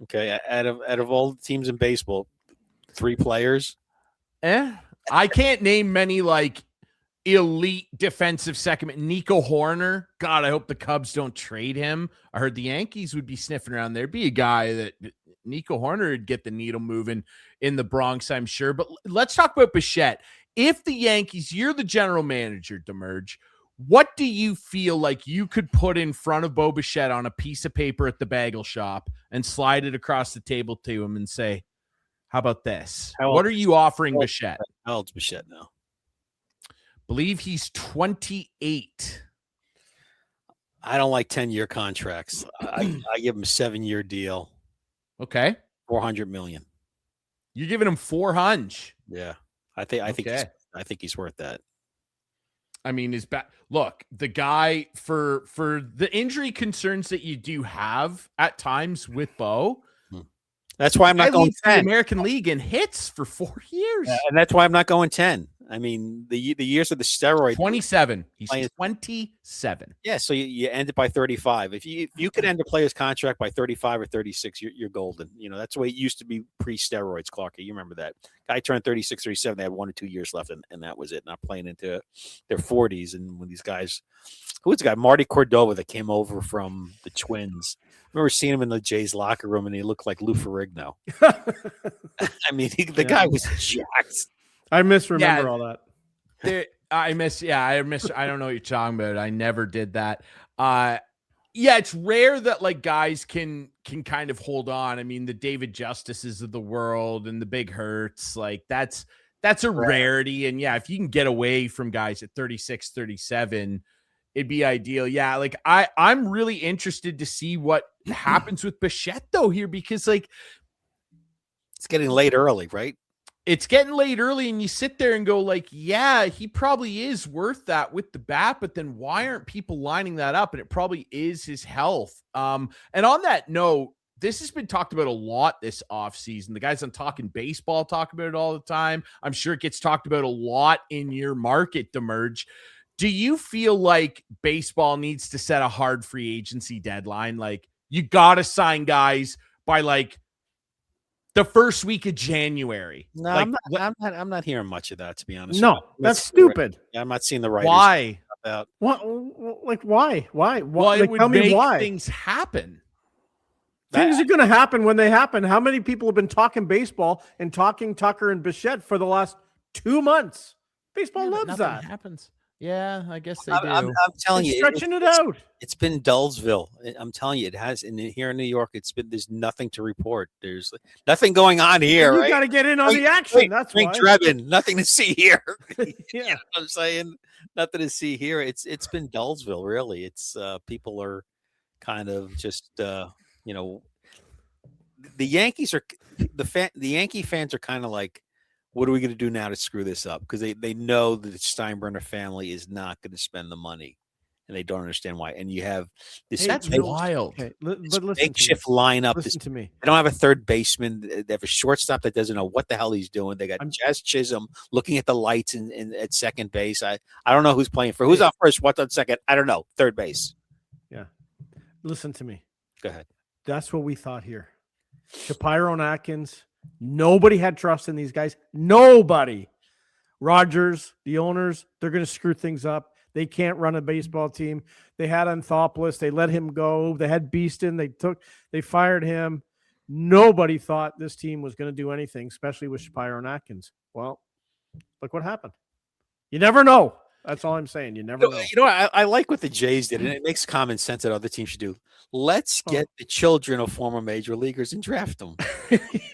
Okay, out of all the teams in baseball, 3 players. I can't name many like elite defensive second. Nico Horner. God, I hope the Cubs don't trade him. I heard the Yankees would be sniffing around. There'd be a guy that Nico Horner would get the needle moving in the Bronx, I'm sure. But let's talk about Bichette. If the Yankees, you're the general manager, Demerge, what do you feel like you could put in front of Bo Bichette on a piece of paper at the bagel shop and slide it across the table to him and say, how about this? What are you offering Bichette? How old's Bichette now? Believe he's 28. I don't like 10-year contracts. I give him a 7-year deal. Okay. $400 million. You're giving him 400. Yeah. I think he's worth that. I mean, his back. Look, the guy for the injury concerns that you do have at times with Bo. That's why I'm not going 10. The American League in hits for 4 years. Yeah, and that's why I'm not going 10. I mean, the years of the steroid. 27. He's 27. Yeah, so you end it by 35. If you could end a player's contract by 35 or 36, you're golden. That's the way it used to be pre-steroids, Clarkey. You remember that. Guy turned 36, 37. They had 1 or 2 years left, and that was it. Not playing into their 40s. And when these guys, who was the guy? Marty Cordova that came over from the Twins. I remember seeing him in the Jays locker room, and he looked like Lou Ferrigno. I mean, the guy was jacked. I misremember all that. I don't know what you're talking about. I never did that. It's rare that like guys can kind of hold on. I mean, the David Justices of the world and the Big Hurts, like that's a rarity. And if you can get away from guys at 36, 37, it'd be ideal. Yeah, like I'm really interested to see what happens with Bichette though here, because like it's getting late early, right? It's getting late early, and you sit there and go like, yeah, he probably is worth that with the bat, but then why aren't people lining that up? And it probably is his health. And on that note, this has been talked about a lot this offseason. The guys on Talking Baseball talk about it all the time. I'm sure it gets talked about a lot in your market, Demerge. Do you feel like baseball needs to set a hard free agency deadline? Like, you got to sign guys by like the first week of January. No, like, I'm not hearing much of that, to be honest. No, that's stupid. Yeah, I'm not seeing the writers. Why? About. What? Like why? Why? Well, like, it would tell me make why things happen. Things are going to happen when they happen. How many people have been talking baseball and talking Tucker and Bichette for the last 2 months. Baseball Yeah, but loves nothing that. happens. Yeah, I guess they do. I'm telling They're you, stretching it out. It's been Dullsville. I'm telling you, it has. And here in New York, there's nothing to report. There's nothing going on here. You right? got to get in on the action. That's Frank why. Drebin, nothing to see here. Yeah. You know what I'm saying, nothing to see here. It's been Dullsville, really. It's people are kind of just you know, the Yankees are the Yankee fans are kind of like, what are we going to do now to screw this up? Because they know that the Steinbrenner family is not going to spend the money, and they don't understand why. And you have this That's you know- wild. Okay, this but listen makeshift lineup. Listen to me. They don't have a third baseman. They have a shortstop that doesn't know what the hell he's doing. They got Jazz Chisholm looking at the lights in at second base. I don't know who's playing for who's on first, what's on second. I don't know. Third base. Yeah. Listen to me. Go ahead. That's what we thought here. Shapiro and Atkins. Nobody had trust in these guys. Nobody. Rogers, the owners, they're going to screw things up. They can't run a baseball team. They had Anthopoulos. They let him go. They had Beeston. They fired him. Nobody thought this team was going to do anything, especially with Shapiro and Atkins. Well, look what happened. You never know. That's all I'm saying. You never know. You know, I like what the Jays did, and it makes common sense that other teams should do. Let's get the children of former major leaguers and draft them.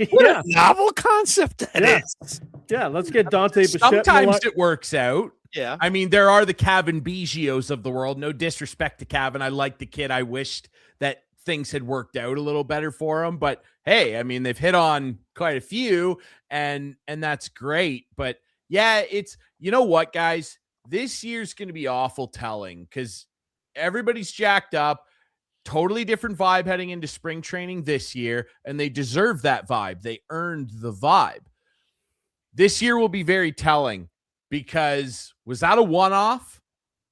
What a novel concept that is. Yeah, let's get Dante Bichette. Sometimes it works out. Yeah. I mean, there are the Kevin Biggios of the world. No disrespect to Kevin. I like the kid. I wished that things had worked out a little better for him. But hey, I mean, they've hit on quite a few, and that's great. But yeah, it's, you know what, guys? This year's going to be awful telling because everybody's jacked up. Totally different vibe heading into spring training this year, and they deserve that vibe. They earned the vibe. This year will be very telling because was that a one-off?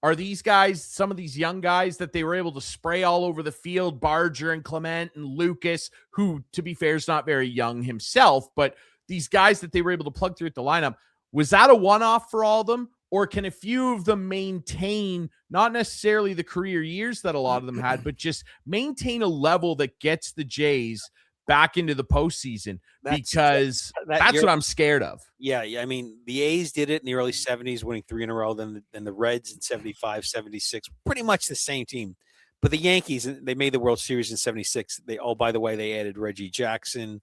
Are these guys, some of these young guys that they were able to spray all over the field, Barger and Clement and Lucas, who, to be fair, is not very young himself, but these guys that they were able to plug through at the lineup, was that a one-off for all of them? Or can a few of them maintain not necessarily the career years that a lot of them had, but just maintain a level that gets the Jays back into the postseason? Because that's what I'm scared of. Yeah. I mean, the A's did it in the early 70s, winning 3 in a row. Then the Reds in 75, 76, pretty much the same team. But the Yankees, they made the World Series in 76. By the way, they added Reggie Jackson,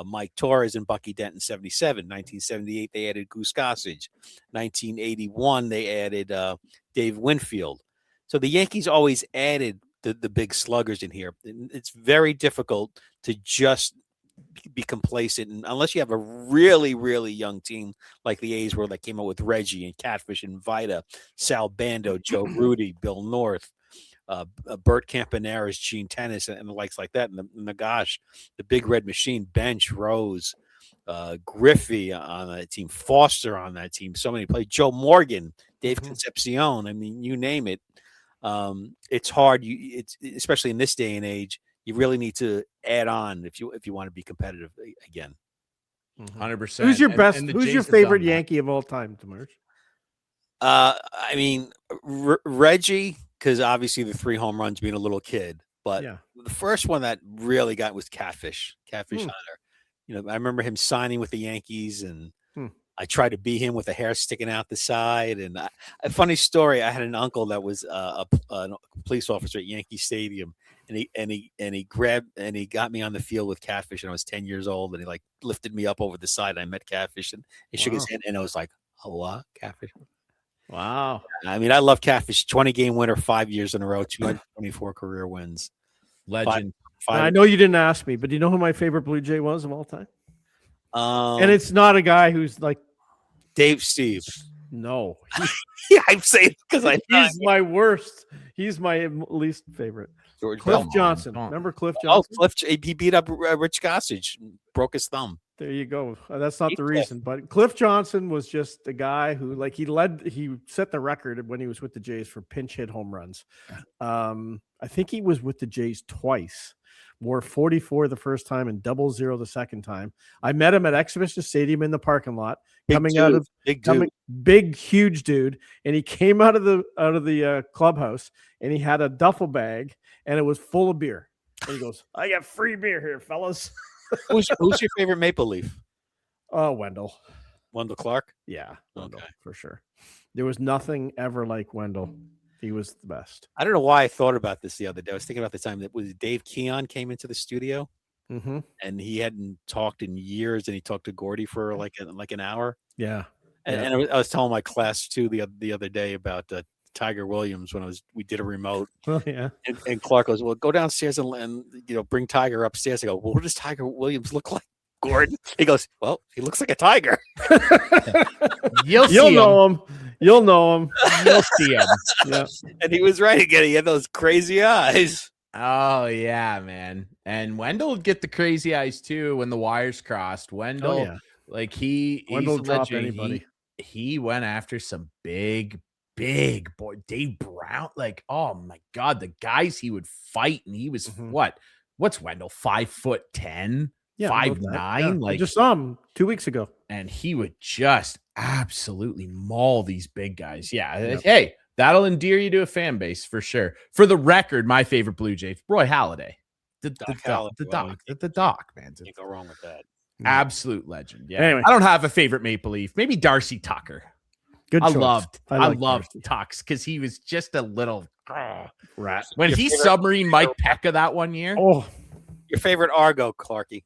Mike Torres, and Bucky Dent in 77. 1978, they added Goose Gossage. 1981, they added Dave Winfield. So the Yankees always added the big sluggers in here. It's very difficult to just be complacent, and unless you have a really, really young team like the A's were, that came out with Reggie and Catfish and Vida, Sal Bando, Joe Rudy, Bill North, Bert Campaneris, Gene Tennis, and the likes like that. And the gosh, the Big Red Machine, Bench, Rose, Griffey on that team, Foster on that team. So many players. Joe Morgan, Dave Concepcion. I mean, you name it. It's hard. It's especially in this day and age. You really need to add on if you want to be competitive again. 100%. Who's your best? And Who's your favorite Yankee of all time, Damergis? I mean, Reggie, because obviously the 3 home runs being a little kid. But the first one that really got was Catfish Hunter. You know, I remember him signing with the Yankees, and I tried to beat him with the hair sticking out the side. And a funny story: I had an uncle that was a police officer at Yankee Stadium, and he got me on the field with Catfish, and I was 10 years old, and he like lifted me up over the side. And I met Catfish, and he shook his hand, and I was like, "Oh, what, Catfish?" Wow. I mean, I love Catfish. 20-game winner, 5 years in a row, 224 career wins. Legend. I know you didn't ask me, but do you know who my favorite Blue Jay was of all time? And it's not a guy who's like Dave Steve. No. Yeah, I'm saying because he's my worst. He's my least favorite. Cliff Johnson. Remember Cliff Johnson? Oh, he beat up Rich Gossage, broke his thumb. There you go. That's not the reason, but Cliff Johnson was just the guy who, like, he set the record when he was with the Jays for pinch hit home runs. I think he was with the Jays twice, wore 44 the first time and 00 the second time. I met him at Exhibition Stadium in the parking lot, big, huge dude. And he came out of the clubhouse, and he had a duffel bag, and it was full of beer. And he goes, "I got free beer here, fellas." Who's your favorite Maple Leaf? Oh, Wendell. Wendell Clark. Yeah, Wendell, Okay. for sure. There was nothing ever like Wendell. He was the best. I don't know why I thought about this the other day. I was thinking about the time that was Dave Keon came into the studio, and he hadn't talked in years, and he talked to Gordy for like an hour. Yeah, and I was telling my class too the other day about Tiger Williams when we did a remote. Oh yeah, and Clark goes, "Well, go downstairs and bring Tiger upstairs." I go, "Well, what does Tiger Williams look like, Gordon?" He goes, "Well, he looks like a tiger." You'll know him. You'll know him. You'll see him. Yeah. And he was right again. He had those crazy eyes. Oh yeah, man. And Wendell would get the crazy eyes too when the wires crossed. Wendell, like Wendell he's a drop legend. anybody. He went after some big boy. Dave Brown, like, oh my God, the guys he would fight, and he was what's Wendell, 5'10", 5'9"? Like, I just saw him 2 weeks ago, and he would just absolutely maul these big guys. Yeah, hey, that'll endear you to a fan base for sure. For the record, my favorite Blue Jay, Roy Halladay, the doc, man. Can't go wrong with that. Absolute legend. Yeah. Anyway. I don't have a favorite Maple Leaf. Maybe Darcy Tucker. Good choice. I loved Tux because he was just a little rat. When he submarine Mike Pekka that one year. Oh, your favorite Argo, Clarkey?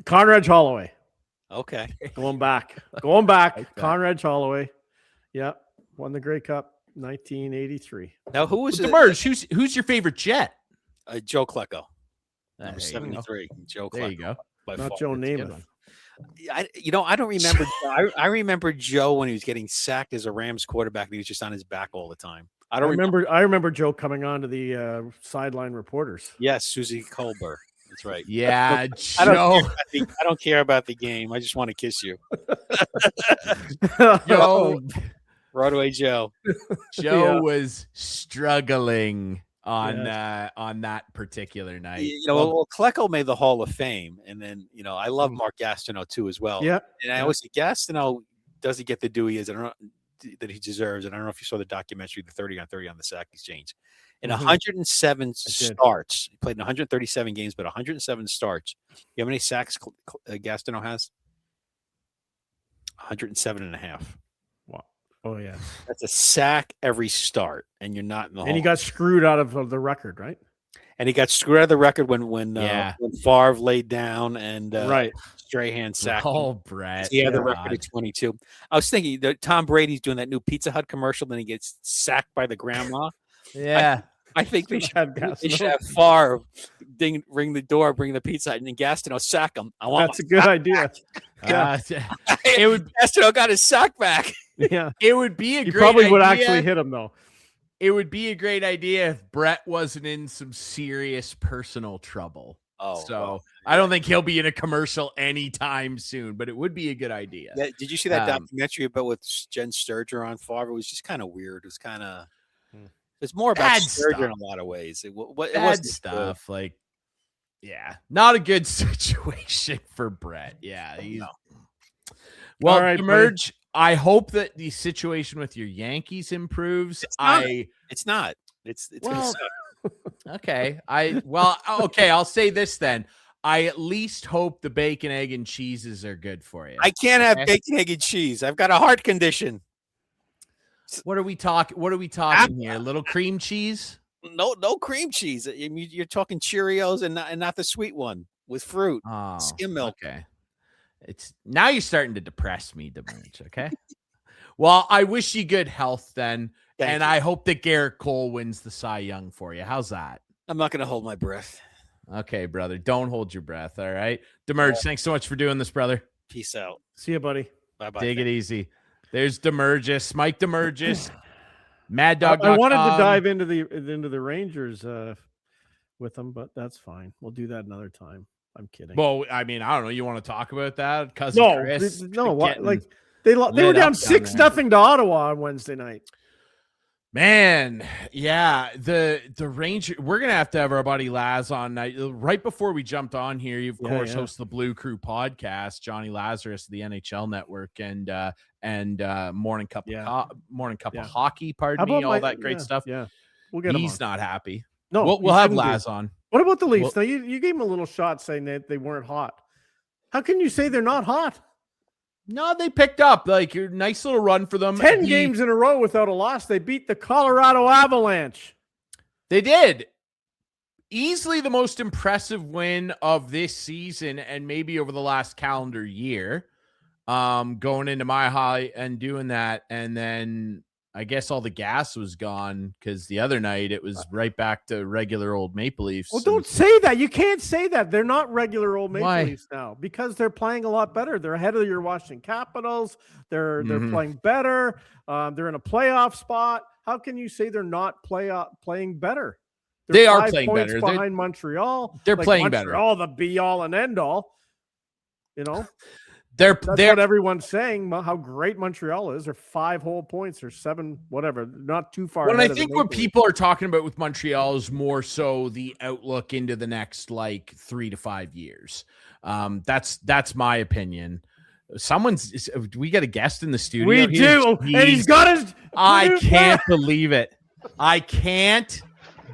Conrad Holloway. Okay. Going back. Conrad Holloway. Yeah. Won the Grey Cup 1983. Now, who was Demerge? Who's your favorite Jet? Joe Klecko. Number There 73. Joe Klecko. There you go. Not Joe Namath. I don't remember. I remember Joe when he was getting sacked as a Rams quarterback. And he was just on his back all the time. I remember Joe coming on to the sideline reporters. Yes, Susie Colbert. That's right. Yeah, Joe. I don't care about the game. I just want to kiss you. Joe. Broadway Joe. Joe was struggling on that particular night. Well, Klecko made the Hall of Fame, and then I love Mark Gastineau too as well. Yeah, and I always say Gastineau doesn't get the due he is. I don't know that he deserves. And I don't know if you saw the documentary, the 30 on 30 on the Sack Exchange. In 107 starts, he played in 137 games, but 107 starts. You know how many sacks Gastineau has? 107 and a half. Wow. Oh, yeah. That's a sack every start, and you're not in the And he got screwed out of the record, right? And he got screwed out of the record when Favre laid down and Strahan sacked him. Brett. He had the record at 22. I was thinking that Tom Brady's doing that new Pizza Hut commercial, then he gets sacked by the grandma. Yeah. I think they should have Favre ring the door, bring the pizza, and then Gastineau sack him. That's a good idea. Gastineau got his sack back. Yeah, it would be a he great probably idea. Would actually hit him though. It would be a great idea if Brett wasn't in some serious personal trouble. I don't think he'll be in a commercial anytime soon, but it would be a good idea. Yeah, did you see that documentary about with Jen Sturger on Favre? It was just kind of weird. It was kind of. It's more about Sturgeon in a lot of ways. It wasn't stuff good. Like, not a good situation for Brett. Yeah. Well, all right, Emerge. I hope that the situation with your Yankees improves. It's not. It's gonna suck. Okay. I'll say this then. I at least hope the bacon, egg, and cheeses are good for you. I can't have bacon, egg, and cheese. I've got a heart condition. What are we talking here? A little cream cheese? No cream cheese. You're talking Cheerios and not the sweet one with fruit, skim milk. Okay, now you're starting to depress me, Demerge. Okay. Well, I wish you good health then, and I hope that Garrett Cole wins the Cy Young for you. How's that? I'm not going to hold my breath. Okay, brother. Don't hold your breath. All right, Demerge. Thanks so much for doing this, brother. Peace out. See you, buddy. Bye-bye. Take it easy. There's Demergis, Mike Damergis, Mad Dog. I wanted to dive into the Rangers with them, but that's fine. We'll do that another time. I'm kidding. Well, I mean, I don't know. You want to talk about that? Chris? No. Like they were down 6-0 to Ottawa on Wednesday night. Man, yeah, the Ranger. We're gonna have to have our buddy Laz on right before we jumped on here. You of course host the Blue Crew podcast, Johnny Lazarus, the NHL Network, and Morning Cup of Hockey. Pardon me, all that great stuff. Yeah, we'll get him. He's not happy. No, we'll have Laz on. What about the Leafs? Now you gave him a little shot saying that they weren't hot. How can you say they're not hot? No, they picked up like a nice little run for them. 10 games in a row without a loss. They beat the Colorado Avalanche. They did. Easily the most impressive win of this season and maybe over the last calendar year. Going into my high and doing that. And then I guess all the gas was gone because the other night it was right back to regular old Maple Leafs. Well, don't say that. You can't say that. They're not regular old Maple Why? Leafs now because they're playing a lot better. They're ahead of your Washington Capitals. They're playing better. They're in a playoff spot. How can you say they're not playing better? They They're are 5 playing points better. behind Montreal. They're playing better. Montreal, the be all and end all. They're what everyone's saying. How great Montreal is. They're 5 whole points or 7, whatever. Not too far. Well, I think what people are talking about with Montreal is more so the outlook into the next like 3 to 5 years. That's my opinion. We got a guest in the studio. We do, and he's got his. I can't believe it. I can't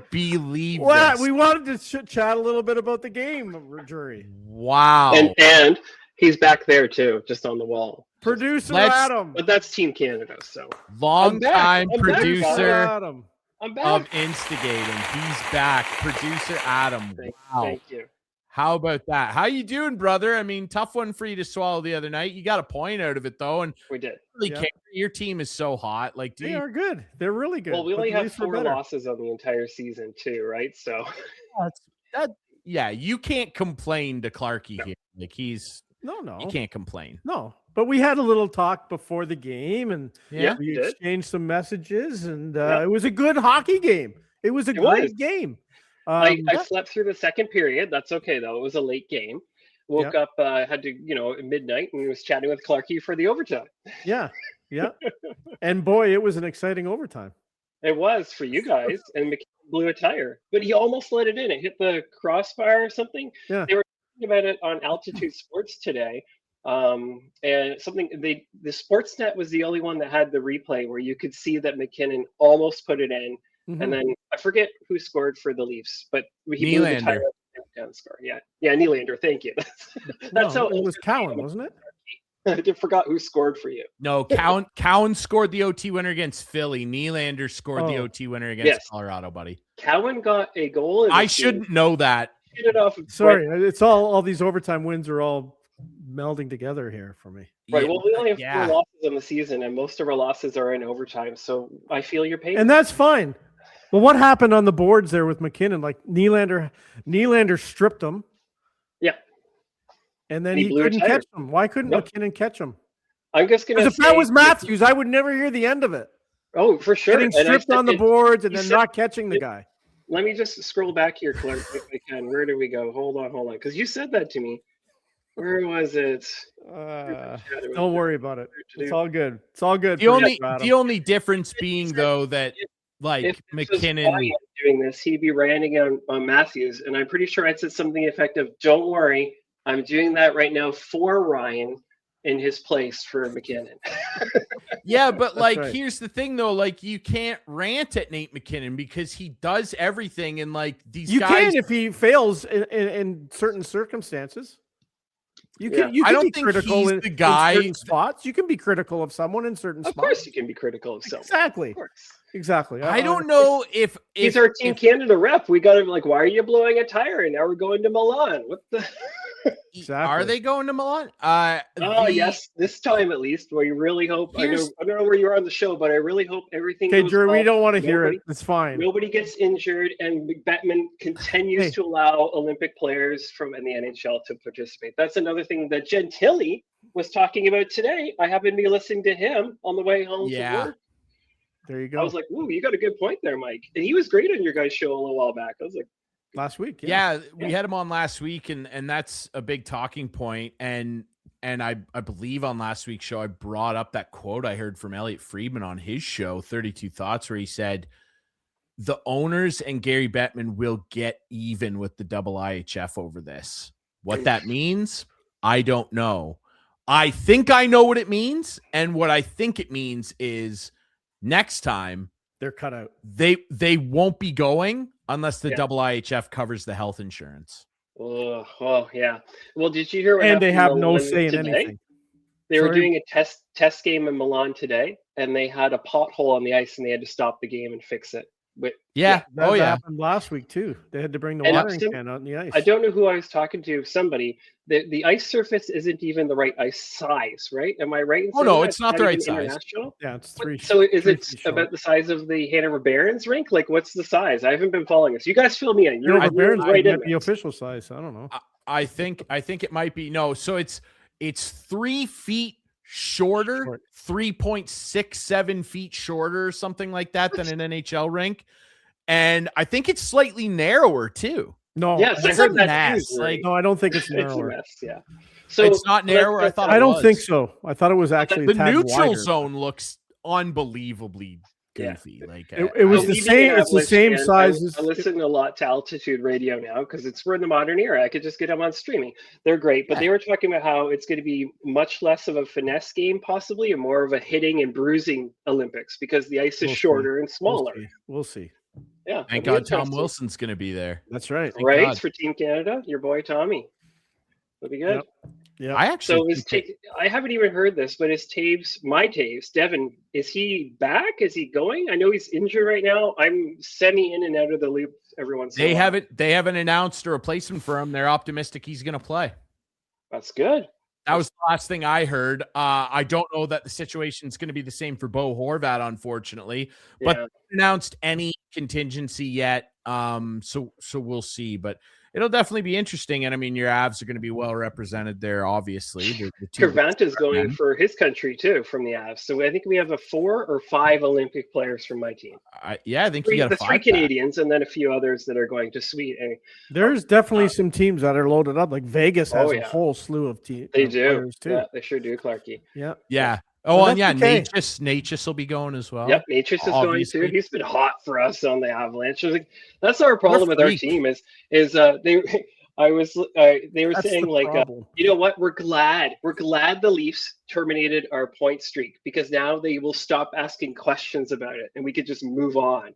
believe this. We wanted to chat a little bit about the game, Jury. Wow. And he's back there too, just on the wall. Producer Adam. But that's Team Canada, so. Long-time I'm producer I'm back. of Instigating. He's back. Producer Adam. Wow. Thank you. How about that? How you doing, brother? I mean, tough one for you to swallow the other night. You got a point out of it, though, and We did. really care. Your team is so hot. Like, They are good. They're really good. Well, we But only the have Leafs are 4 better. losses on the entire season too, right? So. yeah, you can't complain to Clarkey here. Like, you No. can't complain. No. But we had a little talk before the game, and Yeah, we we did. exchanged some messages, and Yeah. it was a good hockey game. It was a great game. I slept through the second period. That's okay though. It was a late game. Woke up, had to, at midnight, and was chatting with Clarkey for the overtime. Yeah. And boy, it was an exciting overtime. It was for you guys, and McKinnon blew a tire, but he almost let it in. It hit the crossbar or something. Yeah. They were talking about it on Altitude Sports today, and the Sportsnet was the only one that had the replay where you could see that McKinnon almost put it in. Mhm. And then I forget who scored for the Leafs, but he blew the tire down score. Yeah, Nylander. Thank you. That's how it was Cowan, wasn't it? I forgot who scored for you. No, Cowan scored the OT winner against Philly. Nylander scored the OT winner against Colorado, buddy. Cowan got a goal. I shouldn't know that. It off of Sorry, it's all these overtime wins are all melding together here for me. Right. Well, we only have 4 losses on the season, and most of our losses are in overtime. So I feel your pain. And that's fine. But what happened on the boards there with McKinnon? Like Nylander stripped him. Yeah. And then he couldn't catch him. Why couldn't McKinnon catch him? I'm just going to say. If that was Matthews, I would never hear the end of it. Oh, for sure. Getting stripped on the boards and then not catching the guy. Let me just scroll back here, Clark, if I can. Where do we go? Hold on. Because you said that to me. Where was it? Don't worry about it. It's all good. It's all good. The only difference being though that like McKinnon doing this, he'd be ranting on Matthews, and I'm pretty sure I said something effective. Don't worry, I'm doing that right now for Ryan in his place for McKinnon. Yeah, but like here's the thing though, like you can't rant at Nate McKinnon because he does everything, and like these guys. You can if he fails in certain circumstances. You can I don't be think critical he's the guy in certain spots. You can be critical of someone in certain spots. Of course, you can be critical of someone. Exactly. Of course. Exactly. I don't know if he's our Team Canada rep. We got him like, why are you blowing a tire? And now we're going to Milan. What the? Exactly. Are they going to Milan? Yes, this time at least. We really hope. I don't know where you are on the show, but I really hope everything. Okay, goes Drew, well. we don't want to hear it. It's fine. Nobody gets injured, and Bettman continues to allow Olympic players from the NHL to participate. That's another thing that Gentili was talking about today. I happened to be listening to him on the way home from work. There you go. I was like, "Ooh, you got a good point there, Mike." And he was great on your guys' show a little while back. I was like. Last week, we had him on last week, and that's a big talking point. And I believe on last week's show, I brought up that quote I heard from Elliot Friedman on his show, 32 Thoughts, where he said, the owners and Gary Bettman will get even with the IIHF over this. What that means, I don't know. I think I know what it means. And what I think it means is next time they're cut out. They won't be going unless the IIHF covers the health insurance. Oh, yeah. Well, did you hear what and they have no Milan say in today? anything. They were doing a test game in Milan today, and they had a pothole on the ice, and they had to stop the game and fix it. But that happened last week too. They had to bring the watering can out in the ice. I don't know who I was talking to. Somebody. The ice surface isn't even the right ice size, right? Am I right? No, it's not the right size. Yeah, it's 3. So is it about the size of the Hanover Barons rink? Like, what's the size? I haven't been following this. You guys fill me in. Hanover Barons right in the official size. I don't know. I think it might be so. It's 3 feet shorter, 3.67 feet shorter, or something like that, than an NHL rink, and I think it's slightly narrower too. No, yes, it's a mess. No, I don't think it's narrower. It's a mess, yeah. So it's not narrower. I thought. I don't think so. I thought it was actually the neutral wider. zone looks unbelievably goofy. Yeah. Like it was the same. It's the same size. I listen a lot to Altitude Radio now because we're in the modern era. I could just get them on streaming. They're great, but they were talking about how it's going to be much less of a finesse game, possibly, and more of a hitting and bruising Olympics because the ice is shorter and smaller. We'll see. Yeah. Thank God Tom Wilson's going to be there. That's right. Right for Team Canada, your boy Tommy. That'll be good. Yeah. I actually. I haven't even heard this, but my Taves, Devin, is he back? Is he going? I know he's injured right now. I'm semi in and out of the loop every once in a while. They haven't announced a replacement for him. They're optimistic he's going to play. That's good. That was the last thing I heard. I don't know that the situation is going to be the same for Bo Horvat, unfortunately, but they haven't announced any contingency yet. So we'll see, but it'll definitely be interesting. And I mean, your Avs are going to be well represented there, obviously. Kervant is going for his country too from the Avs. So I think we have 4 or 5 Olympic players from my team. I think you got the 3 Canadians and then a few others that are going to Sweden. There's definitely some teams that are loaded up. Like Vegas has a whole slew of teams. They do. Too. Yeah, they sure do, Clarkey. Yeah. Oh, and Natchez will be be going as well. Yep, Natchez is going too. He's been hot for us on the Avalanche. That's our problem with our team they were saying like, you know what? We're glad the Leafs terminated our point streak because now they will stop asking questions about it and we could just move on.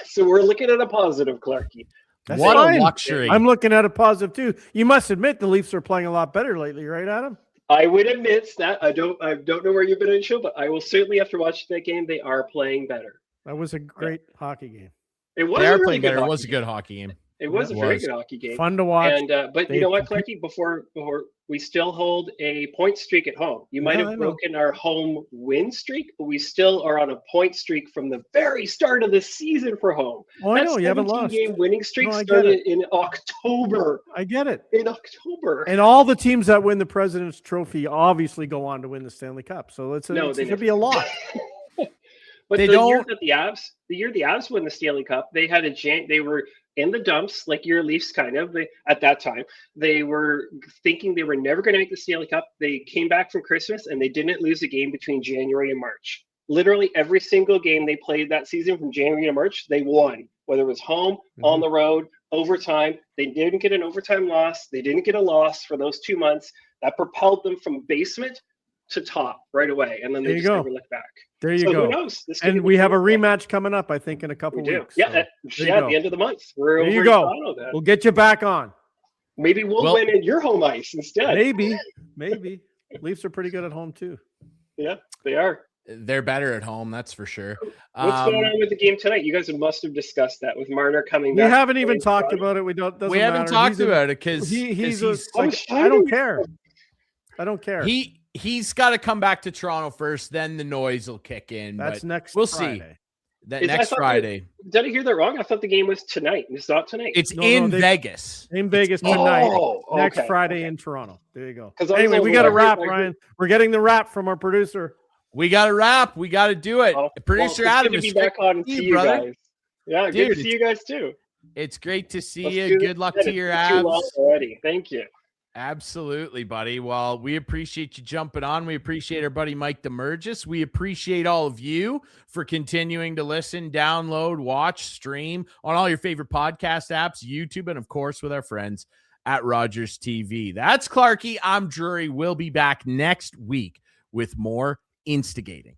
So we're looking at a positive, Clarkey. What a luxury. I'm looking at a positive too. You must admit the Leafs are playing a lot better lately, right, Adam? I would admit that. I don't know where you've been on the show, but I will certainly, after watching that game, they are playing better. That was a great hockey game. It was. They are playing better. It was a good hockey game. It was a very good hockey game. Fun to watch. And but you know what, Clarkey? Before we still hold a point streak at home. You might have broken our home win streak, but we still are on a point streak from the very start of the season for home. Oh, I know. You haven't lost. Game winning streak started in October. I get it. In October. And all the teams that win the President's Trophy obviously go on to win the Stanley Cup. So it's going to be a lot. But the year the Avs won the Stanley Cup, they were in the dumps, like your Leafs kind of. At that time, they were thinking they were never going to make the Stanley Cup. They came back from Christmas and they didn't lose a game between January and March. Literally every single game they played that season from January to March, they won. Whether it was home, on the road, overtime. They didn't get an overtime loss. They didn't get a loss for those 2 months. That propelled them from basement to top right away, and then they just never looked back. There you go. Who knows? And we have a rematch coming up, I think, in a couple weeks. Yeah, at the end of the month. We're there you go. We'll get you back on. Maybe we'll win in your home ice instead. Maybe. Leafs are pretty good at home too. Yeah, they are. They're better at home, that's for sure. What's going on with the game tonight? You guys must have discussed that with Marner coming back. We haven't even talked about it. We haven't talked about it because he's like, I don't care. I don't care. He's got to come back to Toronto first, then the noise will kick in. That's next Friday. See. That next Friday. Did I hear that wrong? I thought the game was tonight. It's not tonight. It's in Vegas. In Vegas tonight. Next Friday in Toronto. There you go. Anyway, we got a wrap, Ryan. We're getting the wrap from our producer. We got a wrap. We got to do it. Producer Adam is back on to you guys. Yeah, good to see you guys too. It's great to see you. Good luck to your Avs. Already. Thank you. Absolutely, buddy. Well, we appreciate you jumping on. We appreciate our buddy Mike Damergis. We appreciate all of you for continuing to listen, download, watch, stream on all your favorite podcast apps, YouTube, and of course with our friends at Rogers TV. That's Clarkey. I'm Drury. We'll be back next week with more instigating.